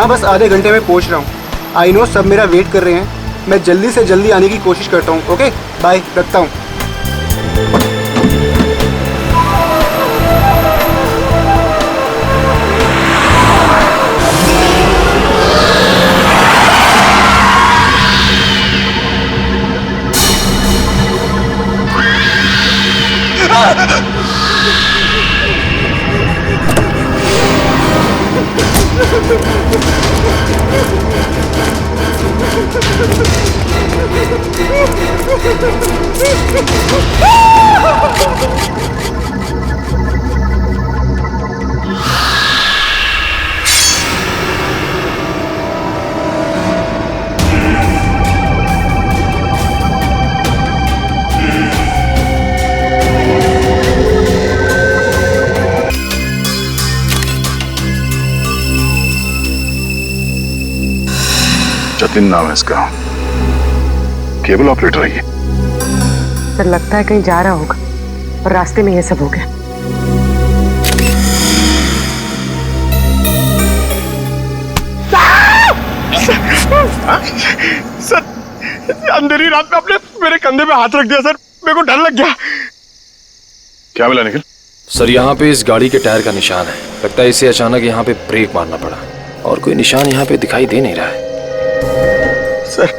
हाँ, बस आधे घंटे में पहुँच रहा हूँ। आई नो सब मेरा वेट कर रहे हैं। मैं जल्दी से जल्दी आने की कोशिश करता हूँ। ओके बाय, रखता हूँ। जतिन नाम है इसका, केबल ऑपरेटर है ये। सर लगता है कहीं जा रहा होगा और रास्ते में ये सब हो गया। सर अंधेरी रात में आपने मेरे कंधे पे हाथ रख दिया सर, मेरे को डर लग गया। क्या मिला निखिल? सर यहाँ पे इस गाड़ी के टायर का निशान है। लगता है इसे अचानक यहाँ पे ब्रेक मारना पड़ा और कोई निशान यहाँ पे दिखाई दे नहीं रहा है। सर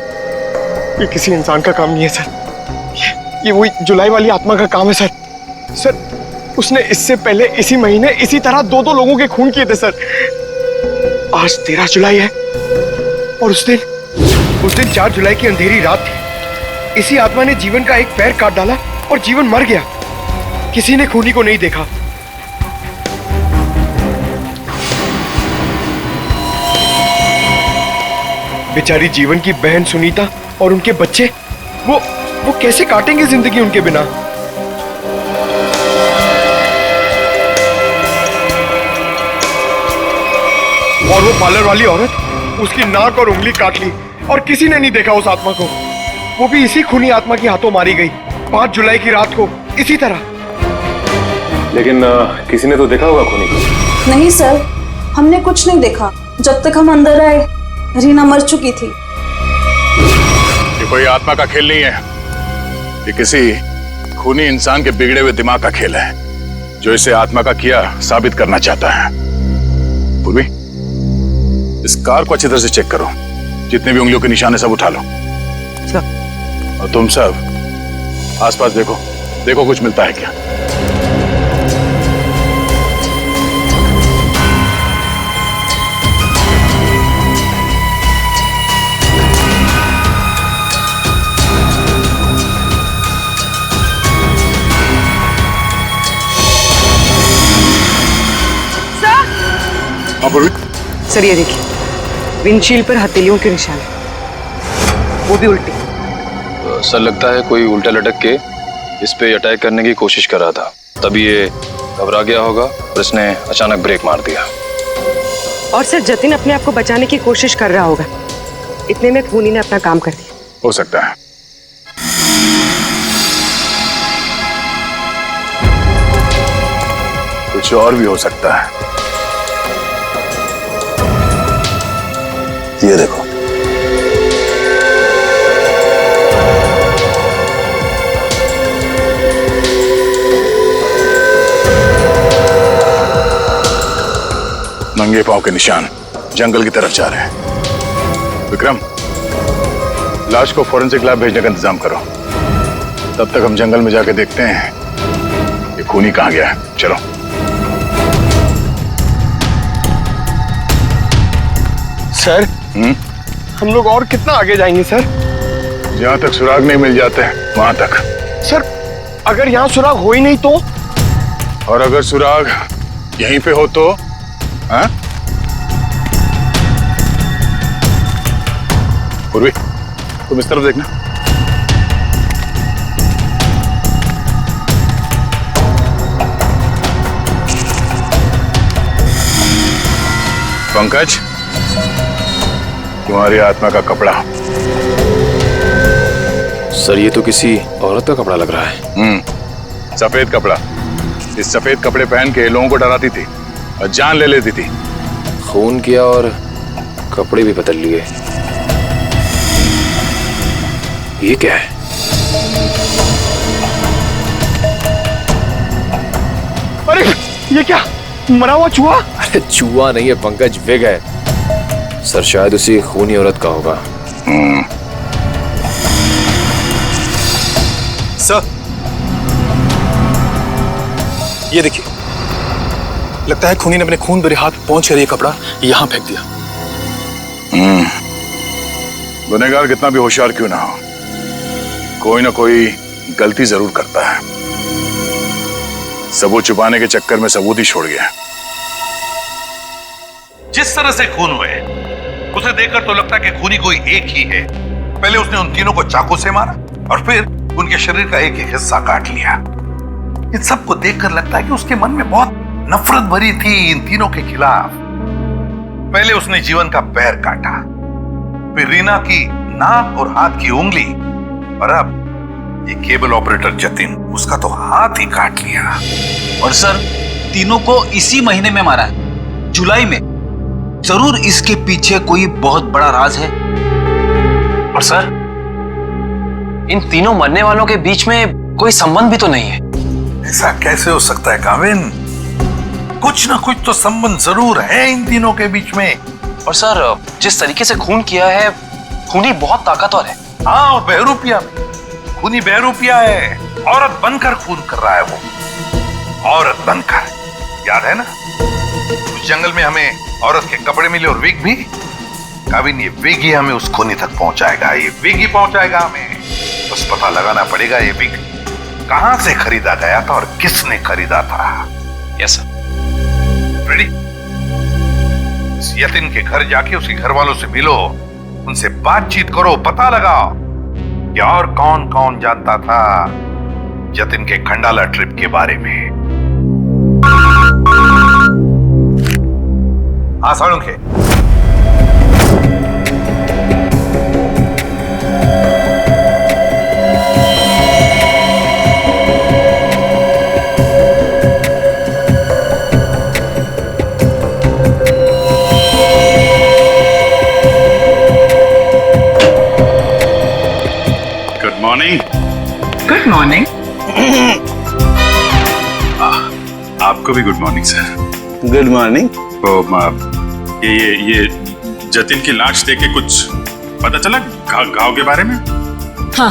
ये किसी इंसान का काम नहीं है सर, ये वही जुलाई वाली आत्मा का काम है सर। सर उसने इससे पहले इसी महीने इसी तरह दो लोगों के खून किए थे सर। आज 13 जुलाई है और उस दिन 4 जुलाई की अंधेरी रात थी। इसी आत्मा ने जीवन का एक पैर काट डाला और जीवन मर गया। किसी ने खूनी को नहीं देखा। बेचारी जीवन की बहन सुनीता और उनके बच्चे, वो कैसे काटेंगे जिंदगी उनके बिना। और वो पार्लर वाली औरत, उसकी नाक और उंगली काट ली और किसी ने नहीं देखा उस आत्मा को। वो भी इसी खूनी आत्मा के हाथों मारी गई 5 जुलाई की रात को इसी तरह। लेकिन किसी ने तो देखा होगा खूनी को। नहीं सर, हमने कुछ नहीं देखा। जब तक हम अंदर आए रीना मर चुकी थी। ये कोई आत्मा का खेल नहीं है, ये किसी खूनी इंसान के बिगड़े हुए दिमाग का खेल है जो इसे आत्मा का किया साबित करना चाहता है। पूर्वी, इस कार को अच्छी तरह से चेक करो, जितने भी उंगलियों के निशान है सब उठा लो। और तुम सब आसपास देखो कुछ मिलता है क्या। सर ये देखिए, विंडशील्ड पर हथेलियों के निशान है, वो भी उल्टी। सर लगता है कोई उल्टा लटक के इस पे अटैक करने की कोशिश कर रहा था, तभी ये घबरा गया होगा और इसने अचानक ब्रेक मार दिया। और सर जतिन अपने आप को बचाने की कोशिश कर रहा होगा, इतने में खूनी ने अपना काम कर दिया। हो सकता है। कुछ और भी हो सकता है। ये देखो, नंगे पांव के निशान जंगल की तरफ जा रहे हैं। विक्रम, लाश को फॉरेंसिक लैब भेजने का इंतजाम करो। तब तक हम जंगल में जाके देखते हैं ये खूनी कहां गया है। चलो। सर हम लोग और कितना आगे जाएंगे सर? जहां तक सुराग नहीं मिल जाते वहां तक। सर अगर यहाँ सुराग हो ही नहीं तो? और अगर सुराग यहीं पे हो तो? हाँ? पूर्वी, तुम इस तरफ देखना। पंकज, तुम्हारी आत्मा का कपड़ा। सर ये तो किसी औरत का कपड़ा लग रहा है। सफेद कपड़ा। इस सफेद कपड़े पहन के लोगों को डराती थी और जान ले लेती थी। खून किया और कपड़े भी बदल लिए। ये क्या है? अरे ये क्या, मरा हुआ चूहा? अरे चूहा नहीं है पंकज, विग है। सर शायद उसी खूनी औरत का होगा। सर ये देखिए, लगता है खूनी ने अपने खून भरे हाथ पहुंच कर ये कपड़ा यहां फेंक दिया। गुनहगार कितना भी होशियार क्यों ना हो, कोई ना कोई गलती जरूर करता है। सबूत छुपाने के चक्कर में सबूत ही छोड़ गया। जिस तरह से खून हुए उसे देखकर तो लगता है कि खूनी कोई एक ही है। पहले उसने उन तीनों को चाकू से मारा और फिर उनके शरीर का एक एक हिस्सा काट लिया। इन सबको देखकर लगता है कि उसके मन में बहुत नफरत भरी थी इन तीनों के खिलाफ। पहले उसने जीवन का पैर काटा, फिर रीना की नाक और हाथ की उंगली, और अब ये केबल ऑपरेटर जतिन, उसका तो हाथ ही काट लिया। और सर तीनों को इसी महीने में मारा है, जुलाई में। जरूर इसके पीछे कोई बहुत बड़ा राज है। और सर इन तीनों मरने वालों के बीच में कोई संबंध भी तो नहीं है। ऐसा कैसे हो सकता है काविन? कुछ ना कुछ तो संबंध जरूर है इन तीनों के बीच में। और सर जिस तरीके से खून किया है, खूनी बहुत ताकतवर है। हाँ, और बहरूपिया में खूनी बहरूपिया है। औरत बनकर खून कर रहा है वो, औरत बनकर। याद है ना उस जंगल में हमें औरत के कपड़े मिले और विग भी? काविन ये विग ही हमें उस खूनी तक पहुंचाएगा, ये विग ही पहुंचाएगा हमें। बस पता लगाना पड़ेगा ये विग कहां से खरीदा गया था और किसने खरीदा था। Yes sir. रेडी? इस यतिन के घर जाके उसके घर वालों से मिलो, उनसे बातचीत करो, पता लगाओ कि और कौन कौन जानता था जतिन के खंडाला ट्रिप के बारे में। हाँ Salunkhe, good morning. Good morning. आपको भी good morning sir. Good morning. तो ये जतिन की लाश देख के कुछ पता चला घाव के बारे में? हाँ,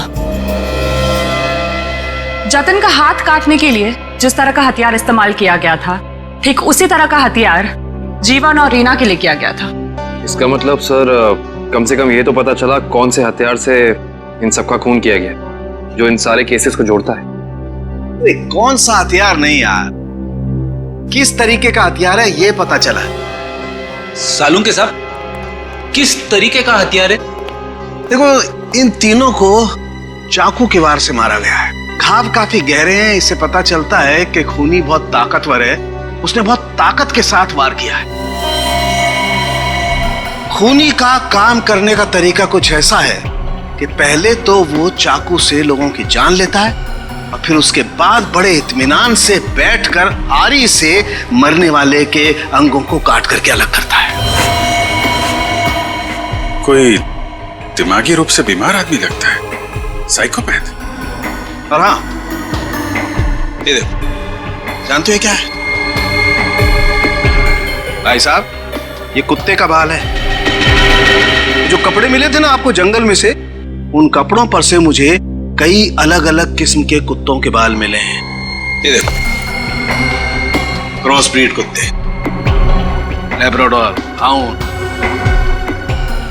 जतिन का हाथ काटने के लिए जिस तरह का हथियार इस्तेमाल किया गया था, ठीक उसी तरह का हथियार जीवन और रीना के लिए किया गया था। इसका मतलब सर कम से कम ये तो पता चला कौन से हथियार से इन सबका खून किया गया, जो इन सारे केसेस को जोड़ता है। अरे कौन सा हथियार नहीं यार, किस तरीके का हथियार है ये पता चला। सालुंखे साहब, किस तरीके का हथियार है? देखो इन तीनों को चाकू के वार से मारा गया है। घाव काफी गहरे हैं, इससे पता चलता है कि खूनी बहुत ताकतवर है, उसने बहुत ताकत के साथ वार किया है। खूनी का काम करने का तरीका कुछ ऐसा है कि पहले तो वो चाकू से लोगों की जान लेता है और फिर उसके बाद बड़े इत्मीनान से बैठकर आरी से मरने वाले के अंगों को काट करके अलग करता है। कोई दिमागी रूप से बीमार आदमी लगता है, साइकोपैथ। और हाँ, ये देखो, जानते हो क्या है भाई साहब? ये कुत्ते का बाल है। जो कपड़े मिले थे ना आपको जंगल में से, उन कपड़ों पर से मुझे कई अलग अलग किस्म के कुत्तों के बाल मिले हैं। ये देखो, क्रॉस ब्रीड कुत्ते, लैब्राडोर, हाउंड,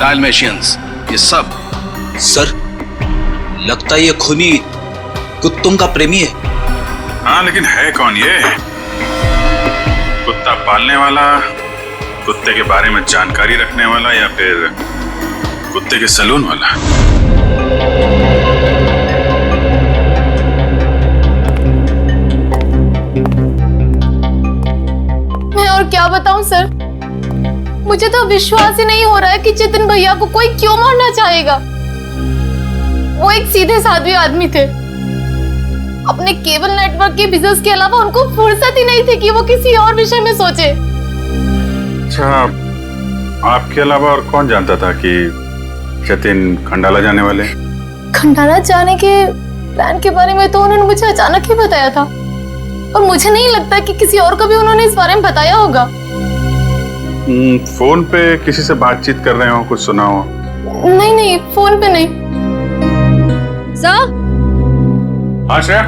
डाल्मेशियंस, ये सब। सर लगता है ये खूनी कुत्तों का प्रेमी है। हाँ, लेकिन है कौन ये? कुत्ता पालने वाला, कुत्ते के बारे में जानकारी रखने वाला, या फिर कुत्ते के सलून वाला? मैं और क्या बताऊं सर, मुझे तो विश्वास ही नहीं हो रहा है कि जतिन भैया को कोई क्यों मारना चाहेगा। वो एक सीधे साधे आदमी थे, अपने केबल नेटवर्क के बिजनेस के अलावा उनको फुर्सत ही नहीं थी कि वो किसी और विषय में सोचे। अच्छा, आपके अलावा और कौन जानता था कि जतिन खंडाला जाने वाले? खंडाला जाने के प्लान के बारे में तो उन्होंने मुझे अचानक ही बताया था, और मुझे नहीं लगता कि किसी और को भी उन्होंने इस बारे में बताया होगा। फोन पे किसी से बातचीत कर रहे हो, कुछ सुना हो? नहीं नहीं, फोन पे नहीं। सर? हाँ श्रेया।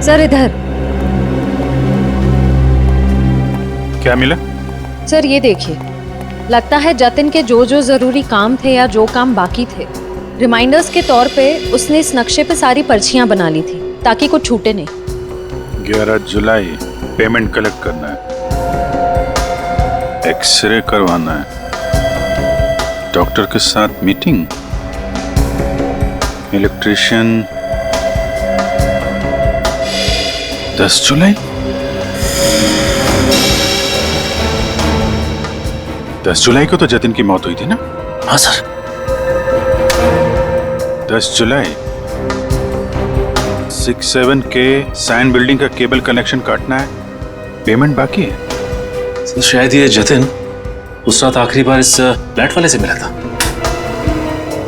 सर इधर। क्या मिला? सर ये देखिए, लगता है जतिन के जो जो जरूरी काम थे या जो काम बाकी थे, रिमाइंडर्स के तौर पे उसने इस नक्शे पे सारी पर्चियां बना ली थी ताकि कुछ छूटे नहीं। 11 जुलाई पेमेंट कलेक्ट करना है, एक्सरे करवाना है, डॉक्टर के साथ मीटिंग, इलेक्ट्रिशियन 10 जुलाई। 10 जुलाई को तो जतिन की मौत हुई थी ना? हाँ सर। 10 जुलाई 67 के साइन बिल्डिंग का केबल कनेक्शन काटना है, पेमेंट बाकी है। सर शायद ये जतिन उस रात आखिरी बार इस फ्लैट वाले से मिला था।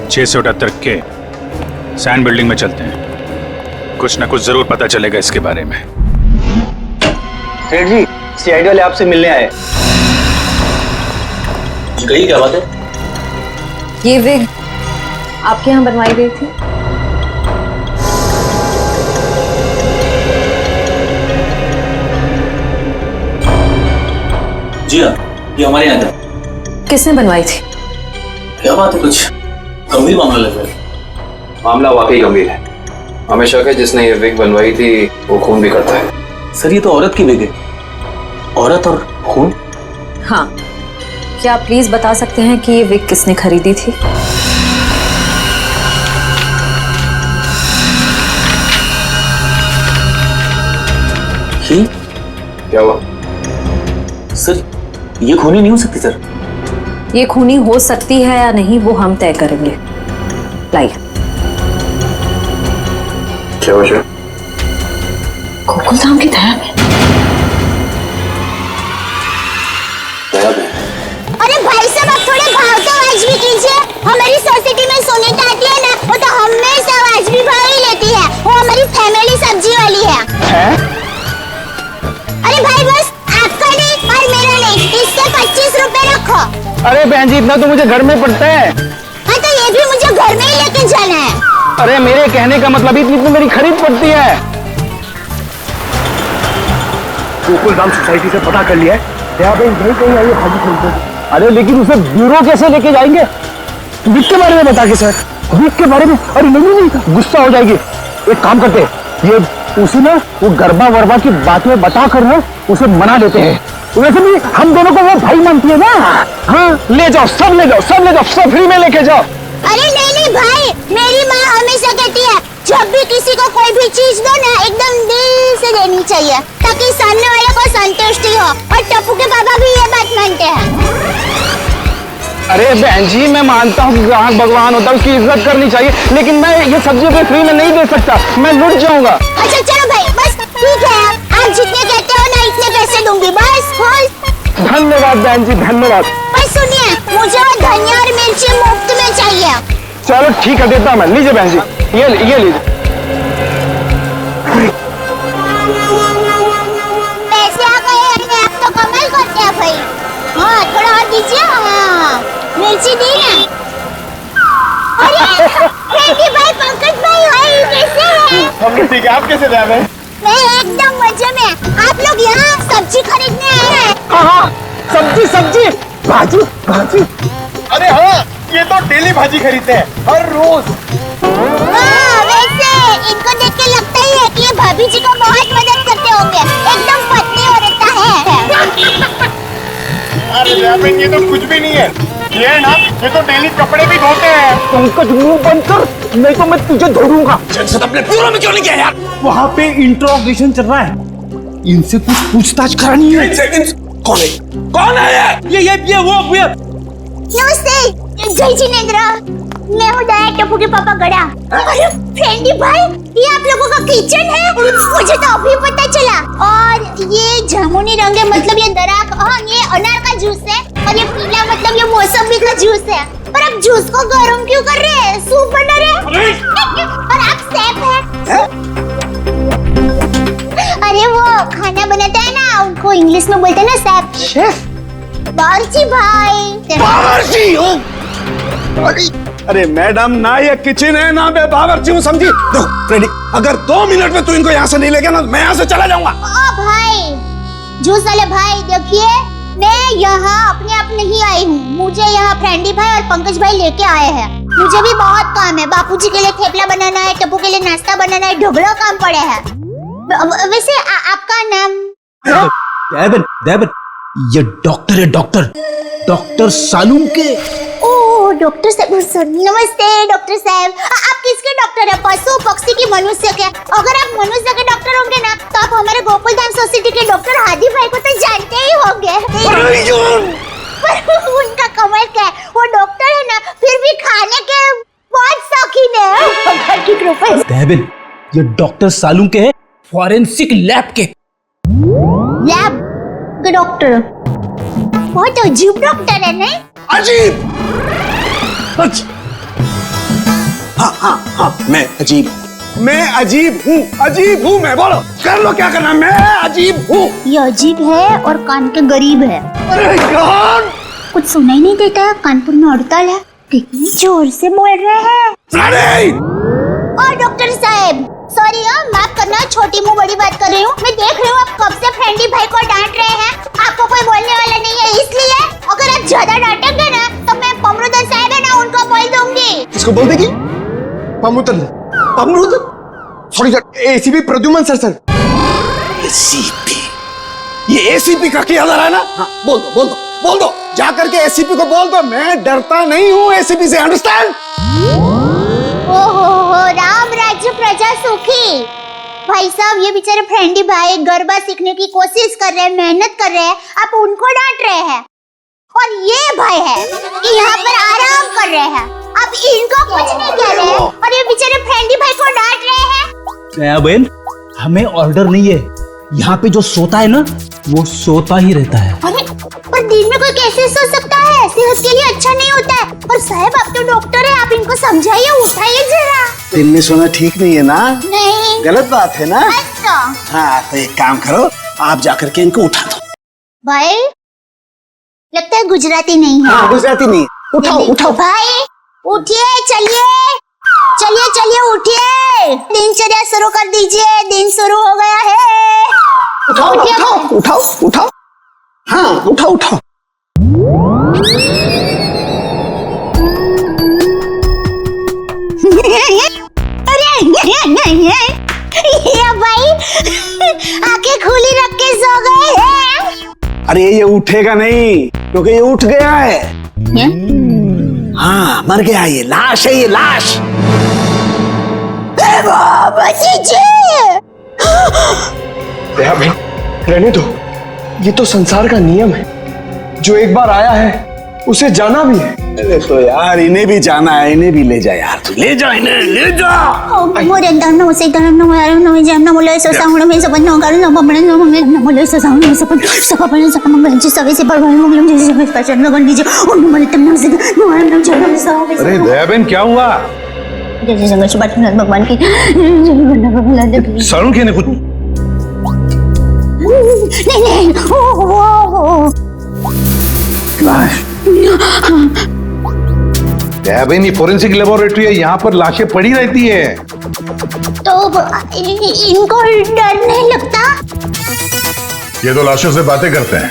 678 के साइन बिल्डिंग में चलते हैं, कुछ ना कुछ जरूर पता चलेगा इसके बारे में। सेठ जी, सीआईडी वाले आपसे मिलने आए। कही क्या बात है? ये विग आपके यहाँ बनवाई गई थी? जी हाँ, ये हमारे यहाँ था। किसने बनवाई थी? क्या बात है, कुछ गंभीर मामला लग रहा है। मामला वाकई गंभीर है। हमें शक है जिसने ये विग बनवाई थी वो खून भी करता है। सर ये तो औरत की विग है। औरत और खून? हाँ, क्या आप प्लीज बता सकते हैं कि ये विग किसने खरीदी थी? ही? क्या हुआ? सर ये खूनी नहीं हो सकती सर। ये खूनी हो सकती है या नहीं वो हम तय करेंगे। लाइए। क्या वजह? गोकुल धाम की दया में। अरे भाई साहब, आप थोड़े भाव तो आज भी कीजिए। हमारी सोसाइटी में सुनीता आती है ना, वो तो हमेशा आज भी भाव ही लेती है। वो हमारी फैमिली सब्जी वाली है? अरे भाई बस आपका नहीं और मेरा नहीं, इससे 25 रुपए रखो। अरे बहन जी, इतना तो मुझे घर में पड़ता है। हाँ तो ये भी मुझे घर में ही लेके जाना है। अरे मेरे कहने का मतलब इतनी तो मेरी खरीद पड़ती है। गोकुल धाम सोसाइटी से पता कर लिया है, यहाँ पे नहीं कहीं आई है भाजी खरीदने। अरे लेकिन उसे ब्यूरो कैसे लेके जाएंगे? विग के बारे में बता के सर। विग के बारे में? अरे नहीं, गुस्सा हो जाएगी। एक काम करते हैं, ये उसे ना वो गरबा वरबा की बातें बता कर ना उसे मना लेते हैं। वैसे भी हम दोनों को वो भाई मानती है ना। हाँ ले जाओ, सब ले जाओ, सब ले जाओ, सब फ्री में लेके जाओ। अरे नहीं भाई, मेरी माँ हमेशा कहती है जब भी किसी को कोई भी चीज दो ना एकदम दिल से देनी चाहिए ताकि सामने वाले को संतुष्टि हो, और टप्पू के पापा भी ये बात मानते हैं। अरे बहन जी, मैं मानता हूँ कि ग्राहक भगवान होता है, उसकी इज्जत करनी चाहिए, लेकिन मैं ये सब्जी पे फ्री में नहीं दे सकता, मैं लुट जाऊंगा। अच्छा चलो भाई, बस ठीक है, आप जितने कहते हो ना इतने पैसे दूंगी, बस खुश। धन्यवाद बहन जी, धन्यवाद। पर सुनिए, मुझे वो धनिया और मिर्ची मुफ्त में चाहिए। चलो ठीक है, देता मैं। लीजिए बहन जी, ये लीजिए। पैसे आ गए, आप तो कमाल करते हैं भाई। हाँ थोड़ा और दीजिए। हाँ मिर्ची दी ना। अरे भाई, पंकज भाई कैसे हैं? हम ठीक है, आप कैसे रह रहे हैं? मैं एकदम मजे में। आप लोग यहाँ सब्जी खरीदने आए हैं? हाँ, सब्जी भाजी। अरे हाँ, ये तो डेली भाजी खरीदते हैं, हर रोज। वैसे इनको देख के लगता ही है कि ये भाभी जी को बहुत मदद करते होंगे। एकदम पत्नी औरत है। अरे ये तो कुछ भी नहीं है, ये है ना, ये तो डेली कपड़े भी धोते हैं। पंकज मुंह बंद कर, नहीं तो मैं तुझे धोऊंगा। अपने ब्यूरो में क्यों नहीं गया यार? वहाँ पे इंट्रोगेशन चल रहा है, इनसे कुछ पूछताछ करानी है। कौन है? कौन है ये? वो नमस्ते जय जिनेंद्र, मैं हूँ दया टप्पू के पापा गड़ा। अरे फ्रेंडी भाई, ये आप लोगों का किचन है? मुझे तो अभी पता चला। और ये जामुनी रंग है, मतलब ये दराक, हाँ ये अनार का जूस है। और ये पीला मतलब ये मौसमी का जूस है। पर आप जूस को गर्म क्यों कर रहे हैं? सूप बना रहे हैं? और आप शेफ हैं? अरे वो खाना बनाता है ना, उनको इंग्लिश में बोलते हैं ना शेफ। शेफ? बावर्ची भाई। बावर्ची हो? अरे मैडम, ना ये किचन है ना मैं बावर्ची हूँ, समझी? देखो फ्रेडी, अगर 2 मिनट में तू इनको यहाँ से नहीं ले गया ना, मैं यहाँ से चला जाऊंगा। ओ भाई, जूस वाले भाई, देखिए मैं यहाँ अपने आप नहीं आई हूँ। मुझे यहाँ फ्रेंडी भाई और पंकज भाई लेके आए हैं। मुझे भी बहुत काम है। बापूजी के लिए थेपला बनाना है, टप्पू के लिए नाश्ता बनाना है, ढोकला काम पड़े हैं। वैसे आपका नाम? देवन, ये डॉक्टर है, डॉक्टर सालूम के। ओह डॉक्टर साहब, नमस्ते डॉक्टर साहब। आप किसके डॉक्टर है? पशु पक्षी की मनुष्य के? अगर आप मनुष्य के डॉक्टर होंगे ना, तो आप हमारे गोकुल धाम सोसाइटी के डॉक्टर हादी भाई को तो जानते ही होंगे। पर उनका कमाल क्या है, वो डॉक्टर है ना, फिर भी खाने के बहुत शौकीन है। भगवान की कृपा। देवन, ये डॉक्टर सालूम के है, फॉरेंसिक लैब के। लैब के डॉक्टर? बहुत अजीब डॉक्टर है नहीं? अजीब? हाँ, मैं अजीब हूँ, मैं। बोलो, कर लो क्या करना, मैं अजीब हूँ। ये अजीब है और कान के गरीब है। अरे कान कुछ सुनाई नहीं देता, कानपुर में हड़ताल है। कितनी जोर से बोल रहे हैं। और डॉक्टर साहब सॉरी, माफ करना, छोटी मुंह बड़ी बात कर रही हूँ। मैं देख रही हूँ आप कब से फ्रेंडी भाई को डांट रहे हैं। आपको कोई बोलने वाला नहीं है, इसलिए अगर आप ज्यादा डांटेंगे ना, तो मैं पमरुदन साहब है ना, उनको बोल दूंगी। किसको बोल देगी? पमरुदन? Sorry sir, ACP Pradyuman sir. ACP? ये एसीपी का क्या है ना? हाँ, बोल दो, जा करके एसीपी को बोल दो, मैं डरता नहीं हूँ एसीपी से, अंडरस्टैंड? ओहो, राम राज्य प्रजा सुखी। भाई साहब, ये बेचारे फ्रेंडी भाई गरबा सीखने की कोशिश कर रहे हैं, मेहनत कर रहे हैं, आप उनको डांट रहे हैं। और ये भाई है कि यहाँ पर आराम कर रहे हैं, आप इनको कुछ नहीं कह रहे हैं, और ये बेचारे फ्रेंडी भाई को डांट रहे हैं। बहन, हमें ऑर्डर नहीं है, यहाँ पे जो सोता है ना, वो सोता ही रहता है। अरे पर दिन में कोई कैसे सो सकता है? सेहत के लिए अच्छा नहीं होता है। और साहब आप तो डॉक्टर है, आप इनको समझाइए, उठाइए जरा। दिन में सोना ठीक नहीं है ना? नहीं, गलत बात है ना? अच्छा। हाँ, तो एक काम करो, आप जाकर के इनको उठा दो। भाई लगता है गुजराती नहीं है। हाँ, गुजराती नहीं, उठाओ भाई, उठिए, चलिए उठिए, दिनचर्या शुरू कर दीजिए, दिन शुरू हो गया है। उठाओ। हाँ, उठाओ। ये भाई आंखें खुली रख के सो गए हैं। अरे ये उठेगा नहीं, क्योंकि ये उठ गया है। हाँ, मर गया, ये लाश है, ये लाश। रहने दो, ये तो संसार का नियम है, जो एक बार आया है उसे जाना भी है। अरे तो यार, इन्हें भी जाना है, इन्हें भी ले जा यार, तू ले जा इन्हें, ले जा। अरे दयाबेन, क्या हुआ? भगवान की सालूम के ने कुछ नहीं, दयाबेन, ये फोरेंसिक लेबोरेटरी है, यहाँ पर लाशें पड़ी रहती है। तो इनको डर नहीं लगता? ये तो लाशों से बातें करते हैं।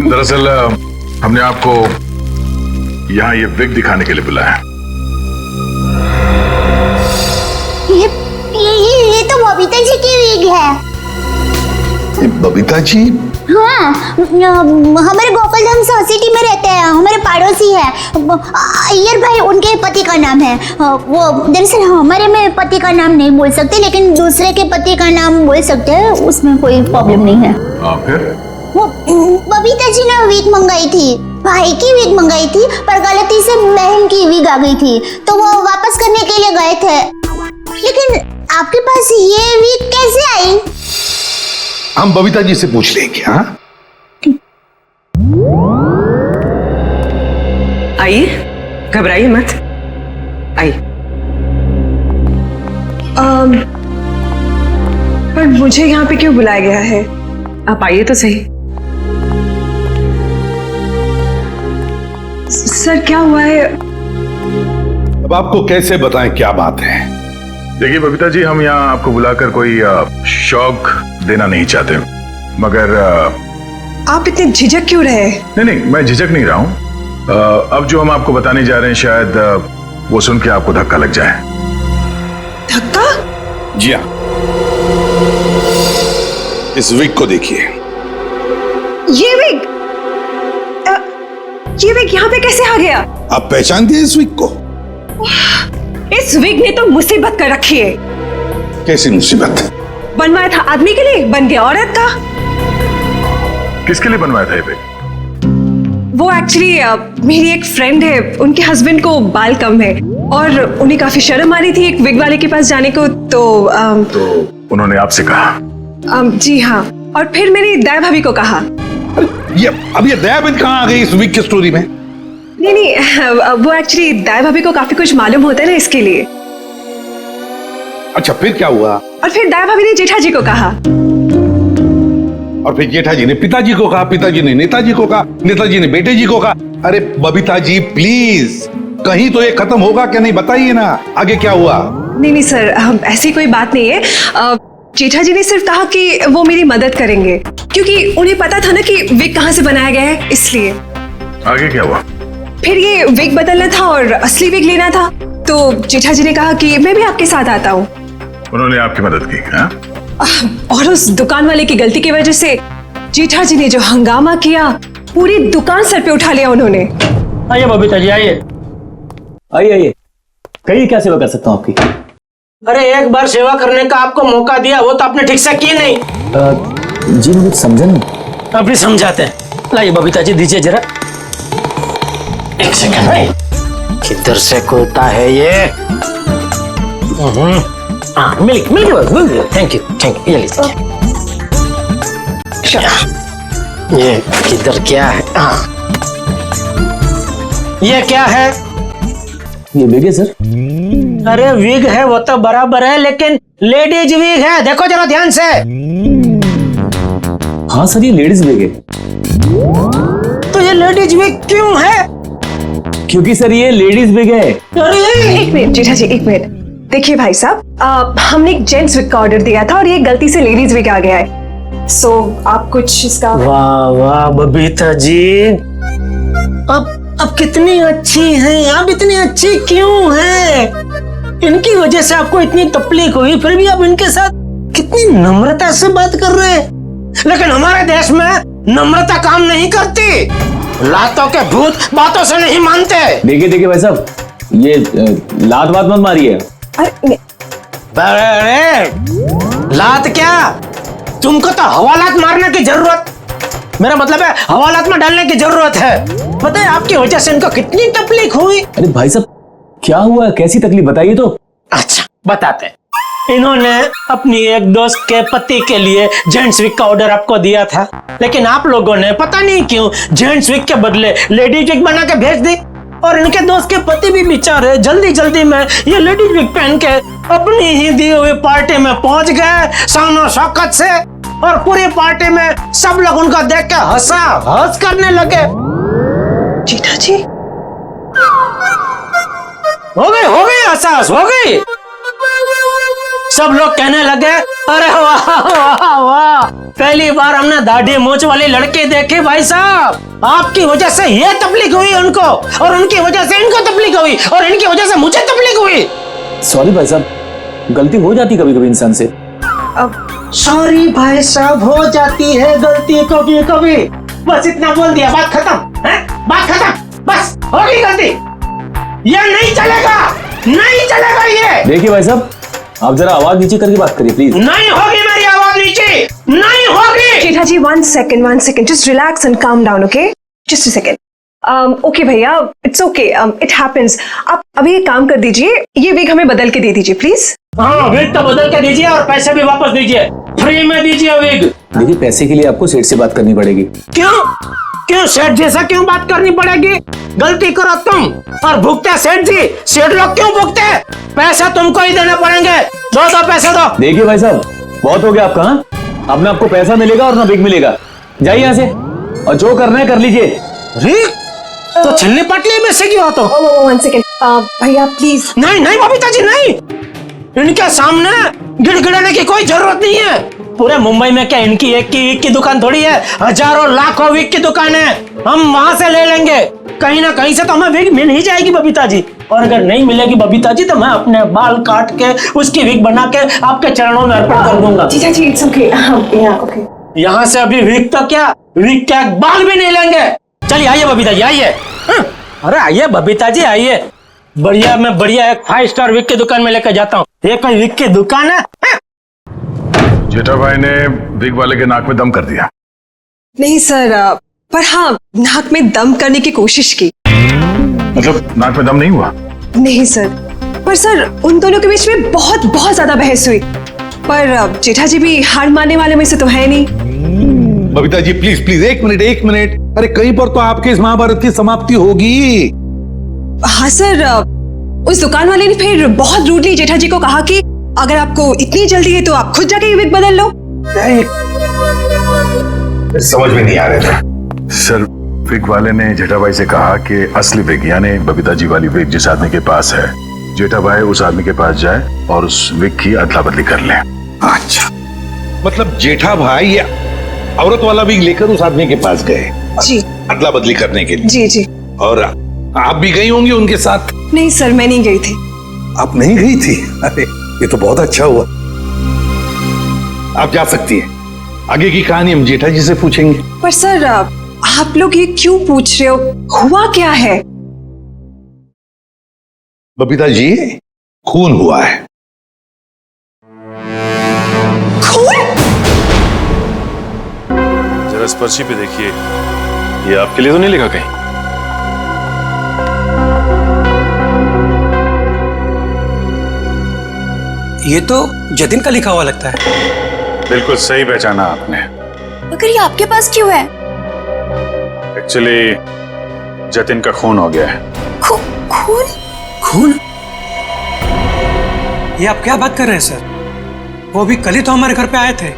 दरअसल हमने आपको यहाँ ये विग दिखाने के लिए बुलाया। ये तो बबीता जी की विग है। ये बबीता जी? हाँ, हमारे गोकुल धाम सोसाइटी में रहते हैं, हमारे पड़ोसी है। अय्यर भाई उनके पति का नाम है। वो दरअसल हमारे में पति का नाम नहीं बोल सकते, लेकिन दूसरे के पति का नाम बोल सकते हैं, उसमें कोई प्रॉब्लम नहीं है। फिर वो बबीता जी ने विग मंगाई थी, भाई की विग मंगाई थी, पर गलती गलती से बहन की विग आ गई थी तो वो वापस करने के लिए गए थे, लेकिन आपके पास ये विग कैसे आई? हम बबीता जी से पूछ लेंगे। हाँ, आइए, घबराइए मत, आइए। पर मुझे यहाँ पे क्यों बुलाया गया है? आप आइए तो सही। सर क्या हुआ है? अब आपको कैसे बताएं क्या बात है? देखिए बबीता जी, हम यहाँ आपको बुलाकर कोई शौक देना नहीं चाहते, मगर आप इतने झिझक क्यों रहे? नहीं, मैं झिझक नहीं रहा हूँ। अब जो हम आपको बताने जा रहे हैं शायद वो सुन के आपको धक्का लग जाए। धक्का? जी हाँ, इस विग को देखिए। ये विग यहाँ पे कैसे आ गया? आप पहचान दिए इस विग को? इस विग ने तो मुसीबत कर रखी है। कैसी मुसीबत? बनवाया था आदमी के लिए, बन गया औरत का। किसके लिए बनवाया था ये विग? वो एक्चुअली मेरी एक फ्रेंड है, उनके हस्बैंड को बाल कम है और उन्हें काफी शर्म आ रही थी एक विग वाले के पास जाने को, तो उन्होंने आपसे कहा? जी हाँ, और फिर मेरी दया भाभी को कहा। अब ये दया बहन कहाँ आ गई इस विग की स्टोरी में? नहीं, वो एक्चुअली दया भाभी को काफी कुछ मालूम होता है ना, इसके लिए। अच्छा, फिर क्या हुआ? और फिर दया भाभी ने जेठा जी को कहा, और फिर जेठा जी ने पिताजी को कहा, पिताजी ने नेताजी को कहा, नेताजी ने बेटे जी को कहा। अरे बबीता जी प्लीज, कहीं तो ये खत्म होगा क्या नहीं, बताइए ना आगे क्या हुआ? नहीं सर, ऐसी कोई बात नहीं है। जेठा जी ने सिर्फ कहा कि वो मेरी मदद करेंगे, क्योंकि उन्हें पता था ना कि विग कहाँ से बनाया गया है, इसलिए। आगे क्या हुआ? फिर ये विग बदलना था और असली विग लेना था, तो जेठा जी ने कहा कि मैं भी आपके साथ आता हूँ। उन्होंने आपकी मदद की? हाँ? और उस दुकान वाले की गलती की वजह से जेठा जी ने जो हंगामा किया, पूरी दुकान सर पे उठा लिया उन्होंने। आइए बबीता जी, आइए आइए, कहिए क्या सेवा कर सकता हूँ आपकी? अरे एक बार सेवा करने का आपको मौका दिया, वो तो आपने ठीक से की नहीं। जी मैं कुछ समझा नहीं। अब भी समझाते हैं। लाइए बबीता जी, दीजिए जरा। एक सेकंड, किधर से खोता है ये? मिल्क मिल्क, थैंक यू, ये लीजिए। ये किधर क्या है? ये क्या है? ये विग है सर। अरे विग है वो तो बराबर है, लेकिन लेडीज विग है, देखो जरा ध्यान से। हाँ सर, ये लेडीज विग है। तो ये लेडीज विग क्यों है? क्योंकि सर ये लेडीज विग है। अरे एक मिनट जेठा जी, एक मिनट। देखिए भाई साहब, हमने एक जेंट्स विग का ऑर्डर दिया था और ये गलती से लेडीज विग आ गया है, सो आप कुछ इसका। वाह वाह बबीता जी, अब कितनी अच्छी हैं आप, इतनी अच्छी क्यों हैं? इनकी वजह से आपको इतनी तकलीफ हुई, फिर भी आप इनके साथ कितनी नम्रता से बात कर रहे हैं। लेकिन हमारे देश में नम्रता काम नहीं करती, लातों के भूत बातों से नहीं मानते। देखिए भाई साहब, ये लात बात मत मारिए। अरे लात क्या, तुमको तो हवालात मारने की जरूरत, मेरा मतलब है हवालात में डालने की जरूरत है। पता है आपकी वजह से इनको कितनी तकलीफ हुई। अरे भाई साहब क्या हुआ, कैसी तकलीफ बताइए तो। अच्छा बताते हैं। इन्होंने अपनी एक दोस्त के पति के लिए जेंट्स विग का ऑर्डर आपको दिया था, लेकिन आप लोगों ने पता नहीं क्यों जेंट्स विग के बदले लेडीज विग बना के भेज दी, और इनके दोस्त के पति भी बेचारे जल्दी जल्दी में ये लेडीज विग पहन के अपनी ही दी हुई पार्टी में पहुंच गए शानो शौकत से, और पूरी पार्टी में सब लोग उनका देख के हंस करने लगे। जेठा जी हो गई एहसास हो गई। सब लोग कहने लगे अरे वाह वाह वाह, पहली बार हमने दाढ़ी मूंछ वाली लड़की देखी भाई साहब। आपकी वजह से ये तकलीफ हुई उनको, और उनकी वजह से इनको तकलीफ हुई, और इनकी वजह से मुझे तकलीफ हुई। सॉरी भाई साहब, गलती हो जाती कभी कभी इंसान से। सॉरी भाई साहब, हो जाती है गलती कभी कभी, बस इतना बोल दिया, बात खत्म है, बात खत्म, बस हो गई गलती। ये नहीं चलेगा, नहीं चलेगा ये। देखिए भाई साहब, आप जरा आवाज नीचे करके बात करिए प्लीज। नहीं होगी मेरी आवाज नीचे, नहीं होगी। जेठा जी 1 second, just relax and calm down, okay? Just a second. Okay भैया, इट्स ओके, इट हैपेंस। आप अभी एक काम कर दीजिए, ये विग हमें बदल के दे दीजिए प्लीज। हाँ, विग तो बदल के दीजिए और पैसे भी वापस दीजिए, फ्री में दीजिए विग। देखिए, पैसे के लिए आपको सेठ से बात करनी पड़ेगी। क्यों क्यों सेठ जैसा क्यों बात करनी पड़ेगी? गलती करो तुम और भुगते सेठ जी। सेठ लोग क्यों भुगते? पैसे तुमको ही देने पड़ेंगे। दो पैसे दो। देखिए भाई साहब, बहुत हो गया आपका। हाँ, अब ना आपको पैसा मिलेगा और ना बिग मिलेगा। जाइए यहाँ से और जो करना है कर लीजिए। तो छिलने पटली में से क्यों? तो 1 सेकेंड भैया प्लीज। नहीं नहीं बबीता जी, नहीं, इनके सामने गिड़गिड़ाने की कोई जरूरत नहीं है। पूरे मुंबई में क्या इनकी एक की विग की दुकान थोड़ी है, हजारों लाखों विग की दुकान है। हम वहां से ले लेंगे, कहीं ना कहीं से तो हमें विग मिल ही जाएगी बबीता जी। और अगर नहीं मिलेगी बबीता जी तो मैं अपने बाल काट के उसकी विग बना के आपके चरणों में अर्पण कर दूंगा। जी जी, इट्स ओके। ओके, यहाँ से अभी विग तो क्या, विग क्या बाल भी नहीं लेंगे। चलिए आइए बबीता जी, आइए। अरे आइए बबीता जी, आइए। बढ़िया, मैं बढ़िया एक 5 स्टार विग की दुकान में लेकर जाता हूँ। ये कोई विग की दुकान है? जेठा भाई ने विग वाले के नाक में दम कर दिया। नहीं सर, पर हाँ, नाक में दम करने की कोशिश की। मतलब नाक में दम नहीं हुआ? नहीं सर, पर सर उन दोनों के बीच में बहुत बहुत ज्यादा बहस हुई। पर जेठा जी भी हार मानने वाले में से तो है नहीं। बबीता जी प्लीज प्लीज, एक मिनट। अरे कहीं पर तो आपके इस महाभारत की समाप्ति होगी। हाँ सर, उस दुकान वाले ने फिर बहुत रूडली जेठा जी को कहा कि अगर आपको इतनी जल्दी है तो आप खुद जाके ये विग बदल लो। समझ में नहीं आ रहा था। सर, विग वाले ने जेठा भाई से कहा कि असली विग यानी बबीता जी वाली विग जिस आदमी के पास है, जेठा भाई उस आदमी के पास जाए और उस विग की अदला बदली कर ले। अच्छा, मतलब जेठा भाई ये औरत वाला विग लेकर उस आदमी के पास गए जी, अदला बदली करने के लिए। जी जी। और आप भी गई होंगी उनके साथ? नहीं सर, मैं नहीं गई थी। आप नहीं गई थी? अरे ये तो बहुत अच्छा हुआ। आप जा सकती हैं, आगे की कहानी हम जेठा जी से पूछेंगे। पर सर, आप लोग ये क्यों पूछ रहे हो? हुआ क्या है? बबीता जी, खून हुआ है। जरा इस पर्ची पे देखिए, ये आपके लिए तो नहीं लिखा कहीं? ये तो जतिन का लिखा हुआ लगता है। बिल्कुल सही पहचाना आपने। मगर ये आपके पास क्यों है? एक्चुअली जतिन का खून हो गया है। खून? खून? ये आप क्या बात कर रहे हैं सर? वो भी कल ही तो हमारे घर पे आए थे।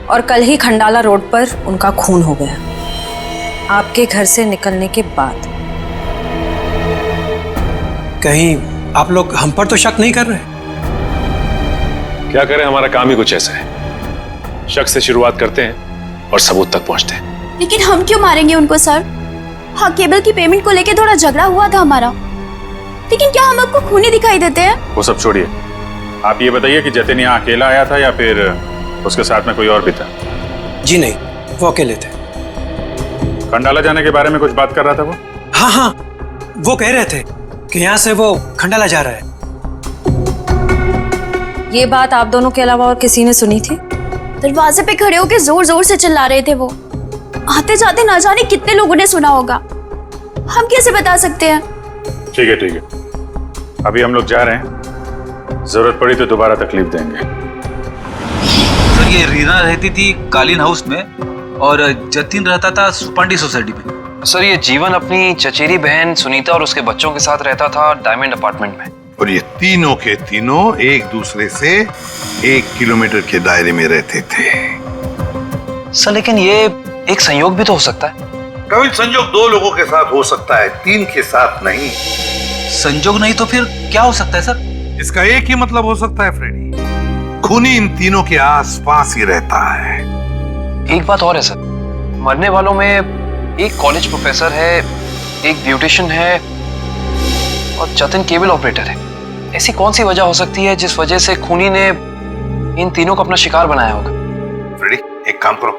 और कल ही खंडाला रोड पर उनका खून हो गया, आपके घर से निकलने के बाद। कहीं आप लोग हम पर तो शक नहीं कर रहे? क्या करें, हमारा काम ही कुछ ऐसा है। शक से शुरुआत करते हैं और सबूत तक पहुंचते हैं। लेकिन हम क्यों मारेंगे उनको सर? हाँ, केबल की पेमेंट को लेके थोड़ा झगड़ा हुआ था हमारा, लेकिन क्या हम आपको खूनी दिखाई देते हैं? वो सब छोड़िए, आप ये बताइए कि जतिन यहाँ अकेला आया था या फिर उसके साथ में कोई और भी था? जी नहीं, वो अकेले थे। खंडाला जाने के बारे में कुछ बात कर रहा था वो? हाँ, वो कह रहे थे कि यहाँ से वो खंडाला जा रहा है। ये बात आप दोनों के अलावा और किसी ने सुनी थी? दरवाजे पे खड़े होकर जोर जोर से चिल्ला रहे थे वो। आते जाते ना जाने कितने लोगों ने सुना होगा, हम कैसे बता सकते हैं? ठीक है, अभी हम लोग जा रहे हैं, जरूरत पड़ी तो दोबारा तकलीफ देंगे। सर, ये रीना रहती थी कालीन हाउस में और जतिन रहता था सुपांडी सोसाइटी में। सर, ये जीवन अपनी चचेरी बहन सुनीता और उसके बच्चों के साथ रहता था डायमंड अपार्टमेंट में। और ये तीनों के तीनों एक दूसरे से 1 किलोमीटर के दायरे में रहते थे। सर, लेकिन ये एक संयोग भी तो हो सकता है। कभी संयोग 2 लोगों के साथ हो सकता है, 3 के साथ नहीं। संयोग नहीं तो फिर क्या हो सकता है सर? इसका एक ही मतलब हो सकता है फ्रेडी, खूनी इन तीनों के आसपास ही रहता है। एक बात और है सर, मरने वालों में एक कॉलेज प्रोफेसर है, एक ब्यूटिशियन है और जतिन केबल ऑपरेटर है। ऐसी कौन सी वजह हो सकती है जिस वजह से खूनी ने इन तीनों को अपना शिकार बनाया होगा? फ्रेडी, एक काम करो,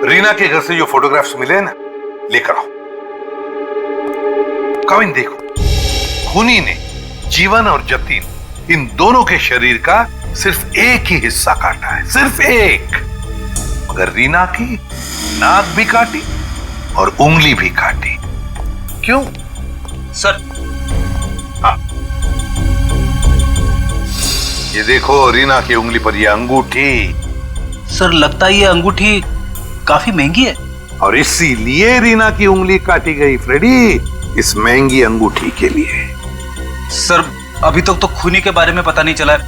रीना के घर से जो फोटोग्राफ्स मिले हैं ना, लेकर आओ। कविन देखो, खूनी ने जीवन और जतिन इन दोनों के शरीर का सिर्फ एक ही हिस्सा काटा है, सिर्फ एक। मगर रीना की नाक भी काटी और उंगली भी काटी। क्यों? सर ये देखो रीना की उंगली पर ये अंगूठी। सर लगता है ये अंगूठी काफी महंगी है। और इसीलिए रीना की उंगली काटी गई फ्रेडी, इस महंगी अंगूठी के लिए। सर अभी तक तो खूनी के बारे में पता नहीं चला है,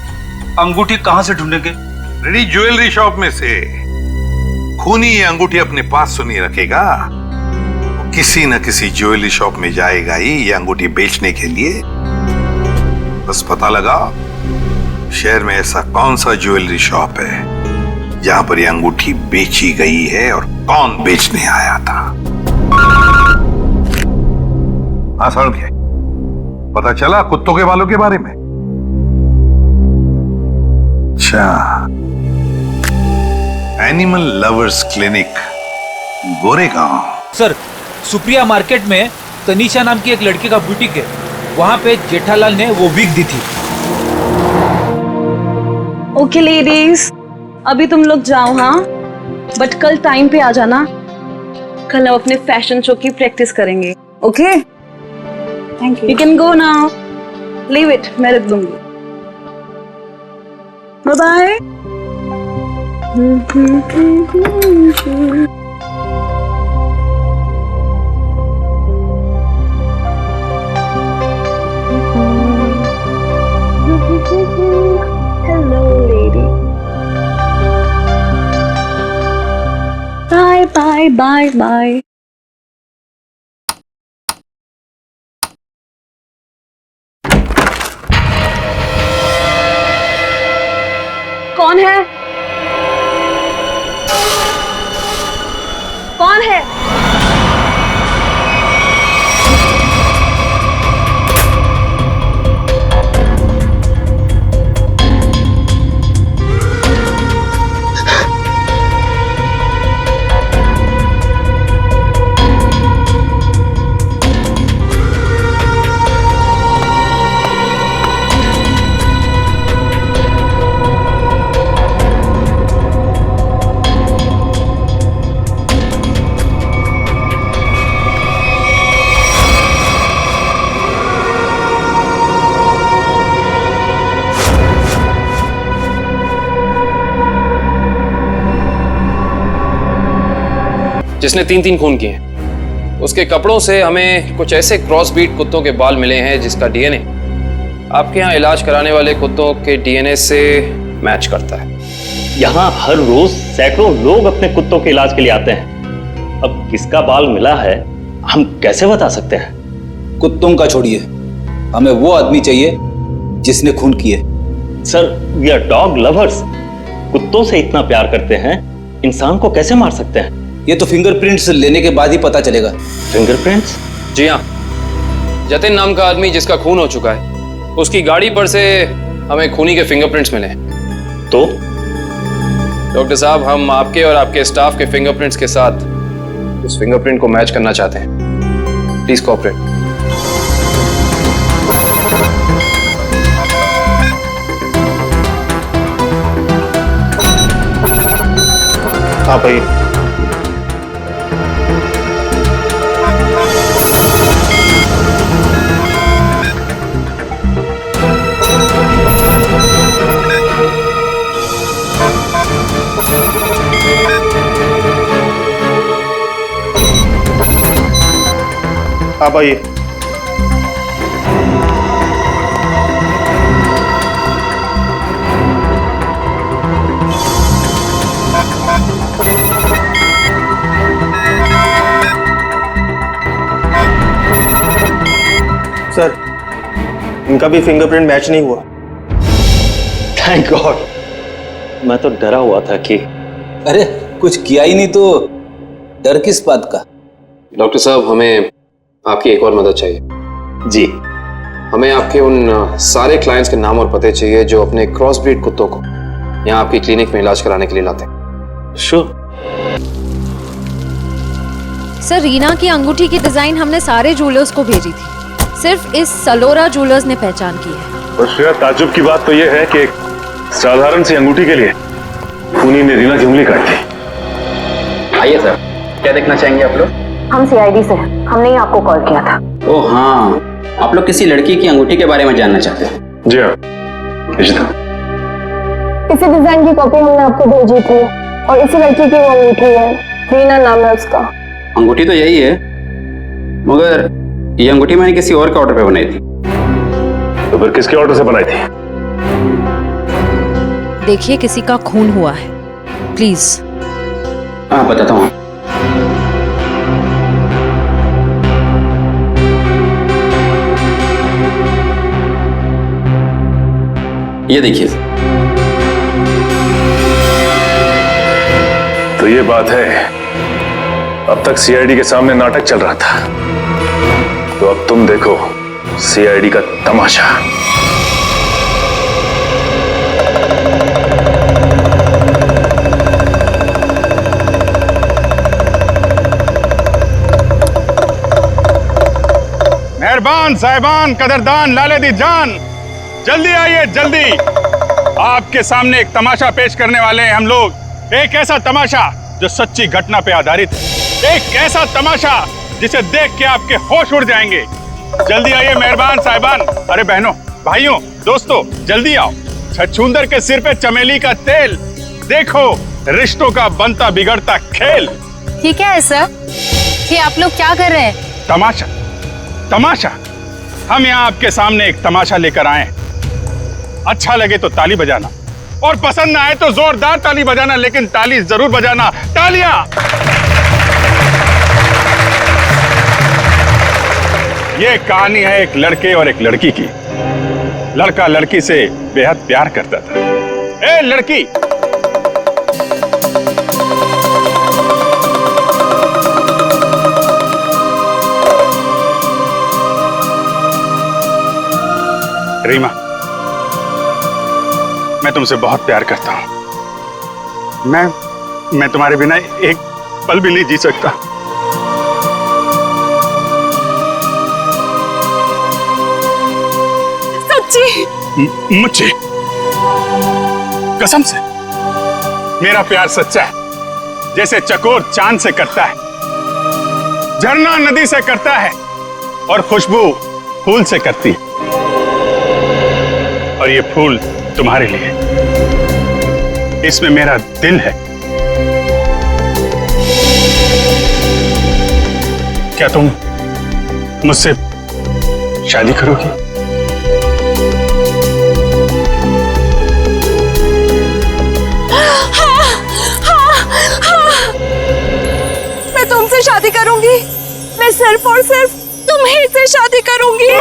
अंगूठी कहां से ढूंढेंगे? फ्रेडी ज्वेलरी शॉप में से। खूनी ये अंगूठी अपने पास तो नहीं रखेगा, किसी न किसी ज्वेलरी शॉप में जाएगा ही ये अंगूठी बेचने के लिए। बस पता लगाओ शहर में ऐसा कौन सा ज्वेलरी शॉप है जहां पर ये अंगूठी बेची गई है और कौन बेचने आया था। आसान क्या पता चला कुत्तों के बालों के बारे में? अच्छा, animal lovers clinic, Goregaon. Sir Supriya market में तनीषा नाम की एक लड़की का बुटीक है, वहां पे जेठालाल ने वो विग दी थी। ओके लेडीज, अभी तुम लोग जाओ, हाँ, बट कल टाइम पे आ जाना। कल हम अपने फैशन शो की प्रैक्टिस करेंगे। Okay, thank you. You can go now, leave it, मैं रख दूंगी। Bye bye. Hello, lady. Bye, bye, bye, bye. कौन है? कौन है? जिसने 3-3 खून किए हैं, उसके कपड़ों से हमें कुछ ऐसे क्रॉस ब्रीड कुत्तों के बाल मिले हैं जिसका डीएनए आपके यहाँ इलाज कराने वाले कुत्तों के डीएनए से मैच करता है। यहाँ हर रोज सैकड़ों लोग अपने कुत्तों के इलाज के लिए आते हैं। अब किसका बाल मिला है हम कैसे बता सकते हैं? कुत्तों का छोड़िए, हमें वो आदमी चाहिए जिसने खून किए। Sir we are dog lovers, कुत्तों से इतना प्यार करते हैं, इंसान को कैसे मार सकते हैं? ये तो फिंगरप्रिंट्स लेने के बाद ही पता चलेगा। फिंगरप्रिंट्स? जी हाँ, जतिन नाम का आदमी जिसका खून हो चुका है, उसकी गाड़ी पर से हमें खूनी के फिंगरप्रिंट्स मिले हैं। तो डॉक्टर साहब, हम आपके और आपके स्टाफ के फिंगरप्रिंट्स के साथ उस फिंगरप्रिंट को मैच करना चाहते हैं। Please cooperate. हाँ भाई, आप आइए। सर, इनका भी फिंगरप्रिंट मैच नहीं हुआ। थैंक गॉड, मैं तो डरा हुआ था कि अरे कुछ किया ही नहीं तो डर किस बात का? डॉक्टर साहब, हमें आपकी एक और मदद चाहिए। जी, हमें आपके उन सारे क्लाइंट्स के नाम और पते चाहिए जो अपने क्रॉस ब्रीड कुत्तों को यहाँ आपकी क्लिनिक में इलाज कराने के लिए लाते हैं। श्योर। सर, रीना की अंगूठी की डिजाइन हमने सारे ज्वेलर्स को भेजी थी, सिर्फ इस सलोरा ज्वेलर्स ने पहचान की है। और श्रेया, ताज्जुब की बात तो यह है कि एक साधारण सी अंगूठी के लिए खूनी ने रीना की उंगली काट दी। आइए सर, क्या देखना चाहेंगे आप लोग? हम सीआईडी से हैं, हमने ही आपको कॉल किया था। ओ हाँ, आप लोग किसी लड़की की अंगूठी के बारे में जानना चाहते हैं? जी हाँ, इसी डिजाइन की कॉपी हमने आपको भेजी थी और इसी लड़की की वो अंगूठी है, रीना नाम है उसका। अंगूठी तो यही है, मगर ये अंगूठी मैंने किसी और के ऑर्डर पे बनाई थी। तो फिर किसके ऑर्डर से बनाई थी? देखिए किसी का खून हुआ है, प्लीज। हाँ बताता हूँ। ये देखिए। तो ये बात है, अब तक सीआईडी के सामने नाटक चल रहा था, तो अब तुम देखो सीआईडी का तमाशा। मेहरबान साहिबान कदरदान लाले दी जान, जल्दी आइए जल्दी। आपके सामने एक तमाशा पेश करने वाले हैं हम लोग। एक ऐसा तमाशा जो सच्ची घटना पे आधारित है, एक ऐसा तमाशा जिसे देख के आपके होश उड़ जाएंगे। जल्दी आइए मेहरबान साहिबान। अरे बहनों, भाइयों, दोस्तों, जल्दी आओ। छछूंदर के सिर पे चमेली का तेल, देखो रिश्तों का बनता बिगड़ता खेल। ये क्या है सर? ये आप लोग क्या कर रहे हैं? तमाशा, तमाशा। हम यहाँ आपके सामने एक तमाशा लेकर आए। अच्छा लगे तो ताली बजाना और पसंद ना आए तो जोरदार ताली बजाना, लेकिन ताली जरूर बजाना। तालियां। ये कहानी है एक लड़के और एक लड़की की। लड़का लड़की से बेहद प्यार करता था। ए लड़की, रीमा, मैं तुमसे बहुत प्यार करता हूं। मैं तुम्हारे बिना एक पल भी नहीं जी सकता। सच्ची? मुझे कसम से मेरा प्यार सच्चा है, जैसे चकोर चांद से करता है, झरना नदी से करता है और खुशबू फूल से करती है। और ये फूल तुम्हारे लिए, इसमें मेरा दिल है। क्या तुम मुझसे शादी करोगी? मैं तुमसे शादी करूंगी। मैं सिर्फ और सिर्फ तुम्हीं से शादी करूंगी।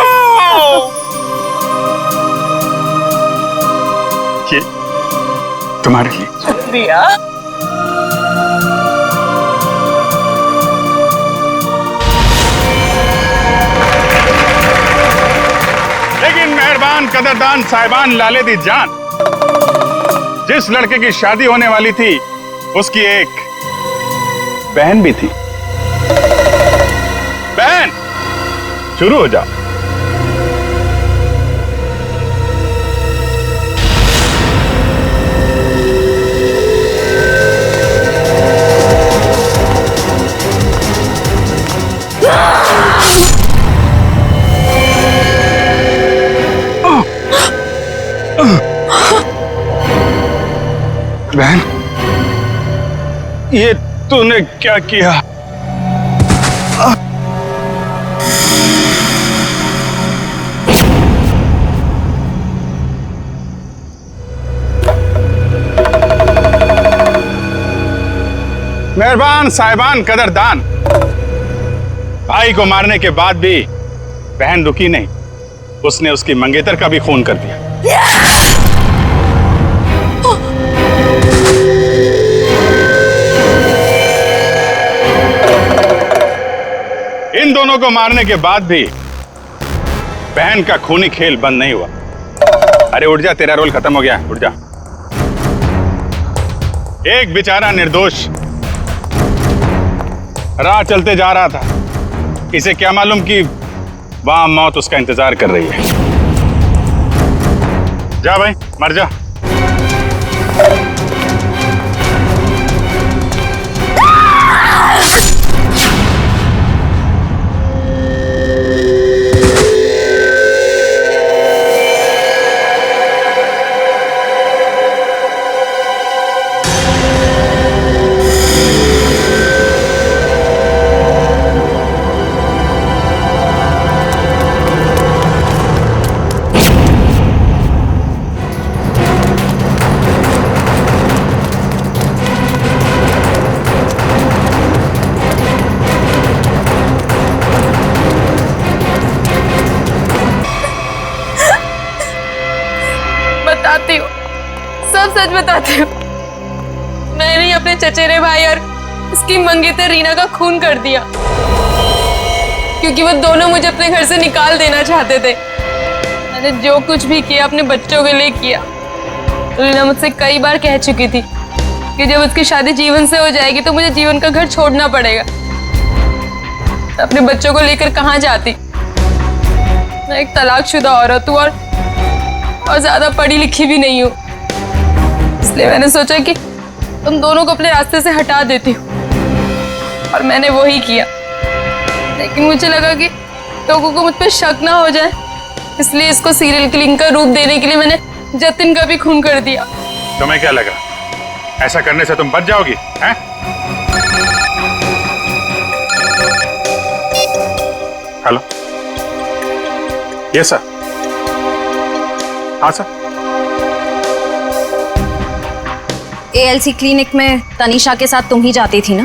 ये तुम्हारे लिए। शुक्रिया। लेकिन मेहरबान कदरदान साहिबान लाले दी जान, जिस लड़के की शादी होने वाली थी उसकी एक बहन भी थी। बहन, शुरू हो जाओ। बहन, ये तूने क्या किया? मेहरबान साहिबान कदरदान, भाई को मारने के बाद भी बहन रुकी नहीं, उसने उसकी मंगेतर का भी खून कर दिया। इन दोनों को मारने के बाद भी बहन का खूनी खेल बंद नहीं हुआ। अरे उठ जा, तेरा रोल खत्म हो गया, उठ जा। एक बेचारा निर्दोष राह चलते जा रहा था, इसे क्या मालूम कि वहां मौत उसका इंतजार कर रही है। जा भाई, मर जा। बताती हूँ, सब सच बताती हूँ। मैंने ही अपने चचेरे भाई और उसकी मंगेतर रीना का खून कर दिया, क्योंकि वो दोनों मुझे अपने घर से निकाल देना चाहते थे। मैंने जो कुछ भी किया अपने बच्चों के लिए किया। रीना मुझसे कई बार कह चुकी थी कि जब उसकी शादी जीवन से हो जाएगी तो मुझे जीवन का घर छोड़ना पड़ेगा। अपने बच्चों को लेकर कहाँ जाती? मैं एक तलाकशुदा औरत हूँ और ज्यादा पढ़ी लिखी भी नहीं हूँ, इसलिए मैंने सोचा कि तुम दोनों को अपने रास्ते से हटा देती हूँ, और मैंने वही किया। लेकिन मुझे लगा कि लोगों को मुझ पर शक ना हो जाए, इसलिए इसको सीरियल किलिंग का रूप देने के लिए मैंने जतिन का भी खून कर दिया। तुम्हें क्या लगा ऐसा करने से तुम बच जाओगी? हैं? Hello, yes sir. हाँ सर। एएलसी क्लिनिक में तनीषा के साथ तुम ही जाती थी ना?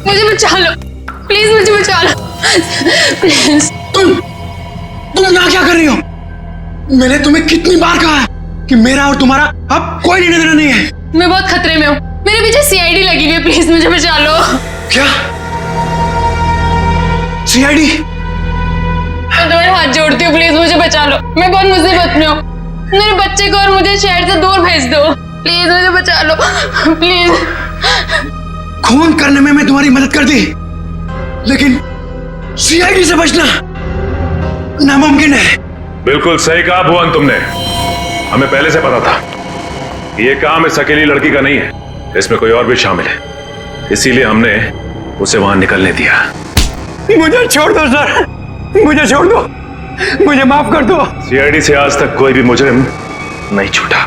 मुझे बचा लो प्लीज, मुझे बचा लो प्लीज। तुम यहाँ क्या कर रही हो? मैंने तुम्हें कितनी बार कहा है कि मेरा और तुम्हारा अब कोई लेना देना नहीं है। मैं बहुत खतरे में हूँ, मेरे पीछे सीआईडी लगी हुई है, प्लीज मुझे बचा लो। क्या सीआईडी? मैं तुम्हारे हाथ जोड़ती हूँ, प्लीज मुझे बचा लो। मैं बहुत मुसीबत में हूँ, मेरे बच्चे को और मुझे शहर से दूर भेज दो, प्लीज मुझे बचा लो प्लीज। खून करने में मैं तुम्हारी मदद कर दी, लेकिन सीआईडी से बचना नामुमकिन है। बिल्कुल सही कहा भुवन तुमने। हमें पहले से पता था ये काम इस अकेली लड़की का नहीं है, इसमें कोई और भी शामिल है, इसीलिए हमने उसे वहां निकलने दिया। मुझे छोड़ दो सर, मुझे छोड़ दो, मुझे माफ कर दो। सीआईडी से आज तक कोई भी मुजरिम नहीं छूटा।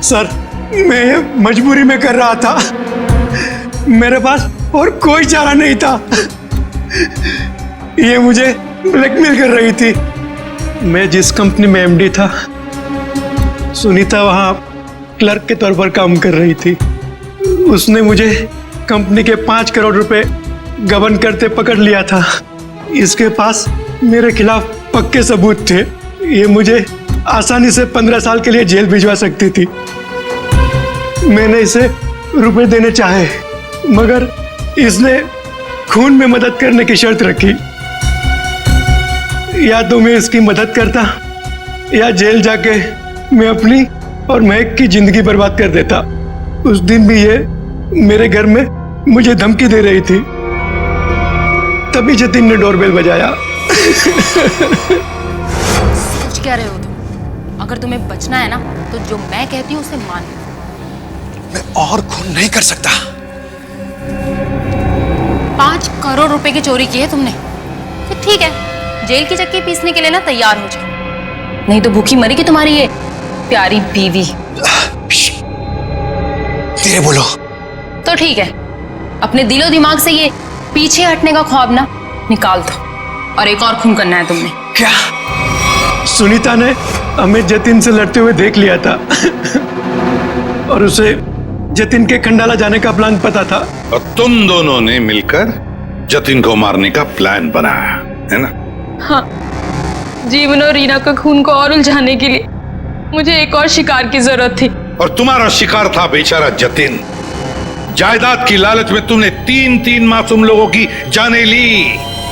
सर, मैं ये मजबूरी में कर रहा था, मेरे पास और कोई चारा नहीं था। ये मुझे ब्लैकमेल कर रही थी। मैं जिस कंपनी में एमडी था, सुनीता वहां क्लर्क के तौर पर काम कर रही थी। उसने मुझे कंपनी के 5 करोड़ रुपए गबन करते पकड़ लिया था। इसके पास मेरे खिलाफ पक्के सबूत थे। ये मुझे आसानी से 15 साल के लिए जेल भिजवा सकती थी। मैंने इसे रुपए देने चाहे, मगर इसने खून में मदद करने की शर्त रखी। या तो मैं इसकी मदद करता या जेल जाके मैं अपनी और महक की जिंदगी बर्बाद कर देता। उस दिन भी ये मेरे घर में मुझे धमकी दे रही थी। तभी जतिन ने डोरबेल बजाया। कुछ कह रहे हो तुम? अगर तुम्हें बचना है ना तो जो मैं कहती हूँ उसे मान लो। मैं और खून नहीं कर सकता। 5 करोड़ रुपए की चोरी की है तुमने, तो ठीक है, जेल की चक्की पीसने के लिए ना तैयार हो जाओ, नहीं तो भूखी मरेगी तुम्हारी ये प्यारी बीवी। धीरे बोलो। तो ठीक है, अपने दिलो दिमाग से ये पीछे हटने का ख्वाब ना निकाल दो, और एक और खून करना है तुमने। क्या? सुनीता ने हमें जतिन से लड़ते हुए देख लिया था और उसे जतिन के खंडाला जाने का प्लान पता था। और तुम दोनों ने मिलकर जतिन को मारने का प्लान बनाया है ना? हाँ, जीवन और रीना का खून को और उलझाने के लिए मुझे एक और शिकार की जरूरत थी। और तुम्हारा शिकार था बेचारा जतिन। जायदाद की लालच में तुमने 3-3 मासूम लोगों की जानें ली,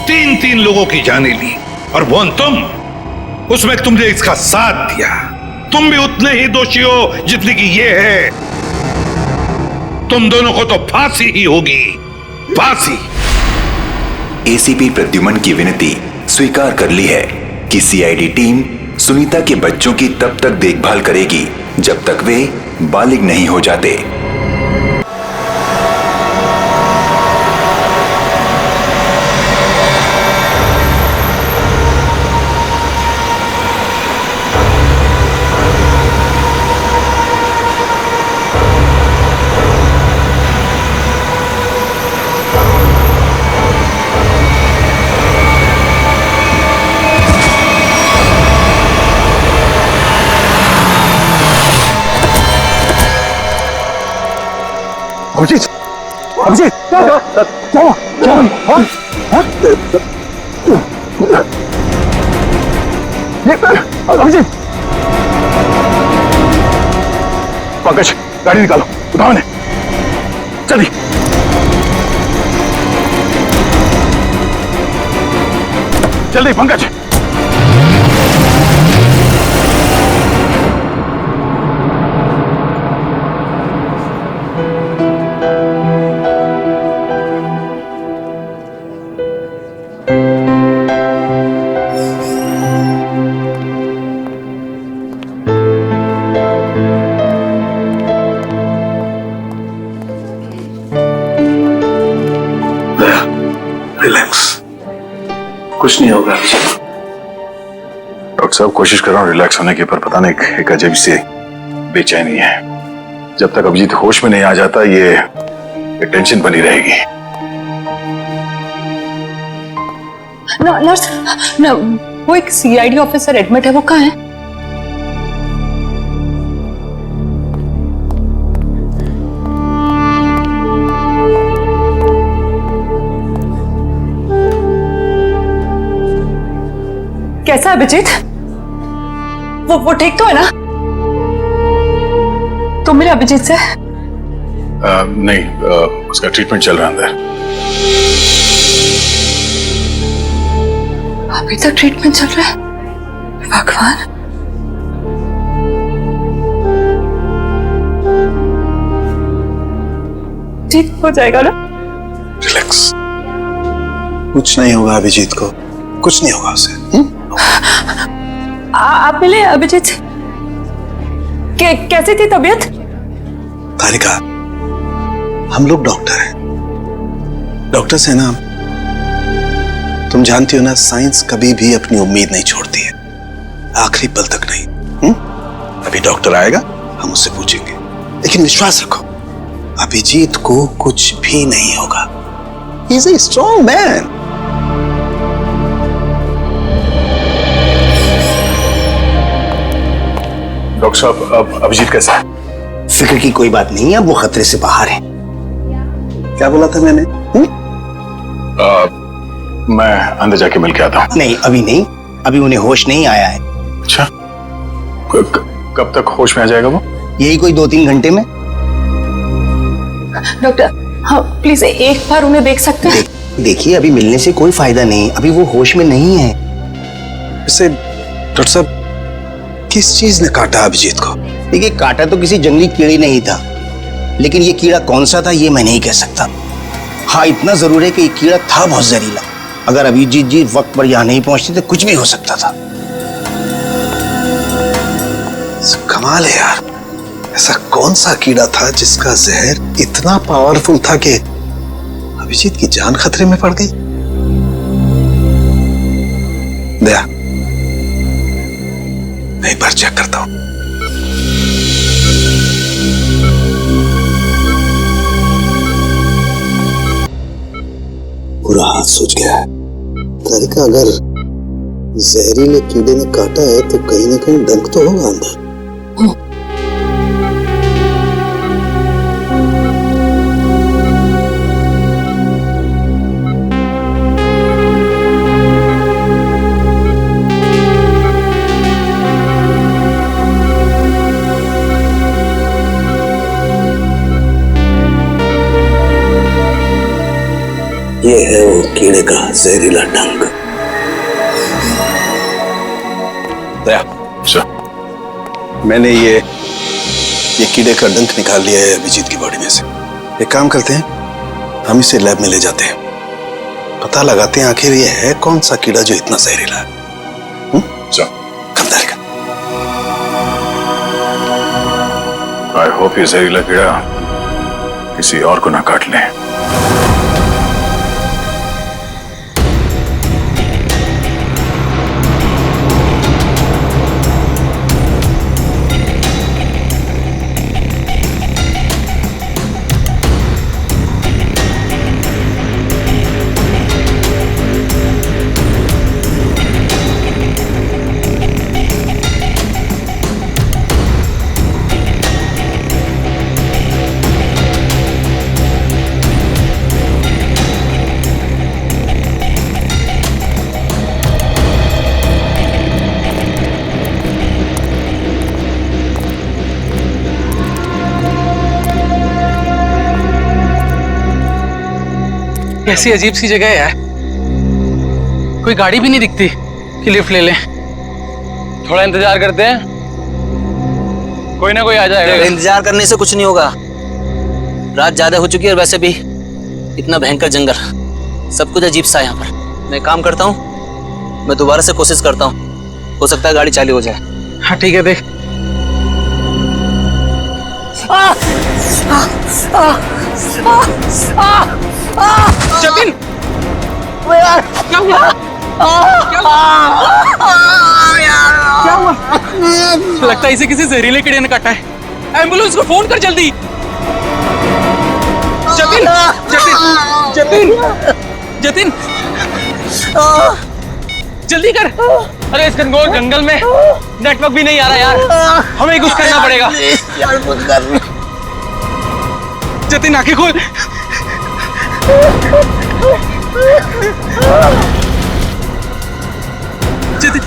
3-3 लोगों की जानें ली। और वो तुम, उसमें तुमने इसका साथ दिया। तुम भी उतने ही दोषी हो जितने की ये है। तुम दोनों को तो फांसी ही होगी, फांसी। एसीपी प्रद्युमन की विनती स्वीकार कर ली है कि सीआईडी टीम सुनीता के बच्चों की तब तक देखभाल करेगी जब तक वे बालिग नहीं हो जाते। अभिजीत, अभिजीत, क्या? अभिजीत, पंकज गाड़ी निकालो, उठाओ इन्हें, जल्दी। जल्दी पंकज। रिलैक्स, कुछ नहीं होगा। डॉक्टर साहब कोशिश कर रहा हूँ रिलैक्स होने की, पर पता नहीं एक अजीब सी बेचैनी है। जब तक अभिजीत होश में नहीं आ जाता ये टेंशन बनी रहेगी। नर्स, वो एक सीआईडी ऑफिसर एडमिट है, वो कहाँ है? कैसा है अभिजीत? वो ठीक तो है ना? तुम मेरे अभिजीत से? नहीं, उसका ट्रीटमेंट चल रहा है अंदर। अभी तक ट्रीटमेंट चल रहा है? भगवान। ठीक हो जाएगा ना? रिलैक्स, कुछ नहीं होगा अभिजीत को, कुछ नहीं होगा उसे। आप मिले अभिजीत से? कैसी थी तबीयत? तारिका, हम लोग डॉक्टर हैं, डॉक्टर्स हैं ना। तुम जानती हो ना, साइंस कभी भी अपनी उम्मीद नहीं छोड़ती है, आखिरी पल तक नहीं। अभी डॉक्टर आएगा, हम उससे पूछेंगे, लेकिन विश्वास रखो अभिजीत को कुछ भी नहीं होगा। He is a strong man. Doctor साहब, अब अभिजीत कैसा है? फिक्र की कोई बात नहीं है, अब वो खतरे से बाहर है। क्या बोला था मैंने? मैं अंदर जाके मिल के आता हूँ। नहीं, अभी नहीं, अभी उन्हें होश नहीं आया है। अच्छा, कब तक होश में आ जाएगा वो? यही कोई 2-3 घंटे में। डॉक्टर, हाँ प्लीज एक बार उन्हें देख सकते हैं? देखिए, अभी मिलने से कोई फायदा नहीं, अभी वो होश में नहीं है। वैसे डॉक्टर साहब, किस चीज ने काटा अभिजीत को? देखिए, काटा तो किसी जंगली कीड़े ने ही था, लेकिन ये कीड़ा कौन सा था ये मैं नहीं कह सकता। हाँ, इतना जरूर है कि ये कीड़ा था बहुत जहरीला। अगर अभिजीत जी वक्त पर यहाँ नहीं पहुंचते तो कुछ भी हो सकता था। कमाल है यार, ऐसा कौन सा कीड़ा था जिसका जहर इतना पावरफुल था कि अभिजीत की जान खतरे में पड़ गई? दया, मैं एक बार चेक करता हूं। पूरा हाथ सूज गया है। तारिका, अगर जहरीले कीड़े ने काटा है तो कहीं ना कहीं डंक तो होगा अंदर। ये है वो कीड़े का जहरीला डंक। दया, मैंने ये कीड़े का डंक निकाल लिया है अभिजीत की बॉडी में से। एक काम करते हैं, हम इसे लैब में ले जाते हैं, पता लगाते हैं आखिर ये है कौन सा कीड़ा जो इतना जहरीला है। आई होप ये जहरीला कीड़ा किसी और को ना काट ले। कैसी अजीब सी जगह है यार, कोई गाड़ी भी नहीं दिखती कि लिफ्ट ले लें। थोड़ा इंतजार करते हैं, कोई ना कोई आ जाएगा। इंतजार करने से कुछ नहीं होगा, रात ज्यादा हो चुकी है और वैसे भी इतना भयंकर जंगल, सब कुछ अजीब सा है यहाँ पर। मैं काम करता हूँ, मैं दोबारा से कोशिश करता हूँ, हो सकता है गाड़ी चालू हो जाए। हाँ ठीक है, देख। जतिन, क्या हुआ? क्या हुआ? लगता है इसे किसी जहरीले कीड़े ने काटा है। एम्बुलेंस को फोन कर जल्दी। जतिन, जतिन, जतिन, जतिन, जल्दी कर। अरे इस घनघोर जंगल में नेटवर्क भी नहीं आ रहा यार, हमें कुछ करना पड़ेगा यार, कुछ कर। जतिन आंखें खोल। जतिन,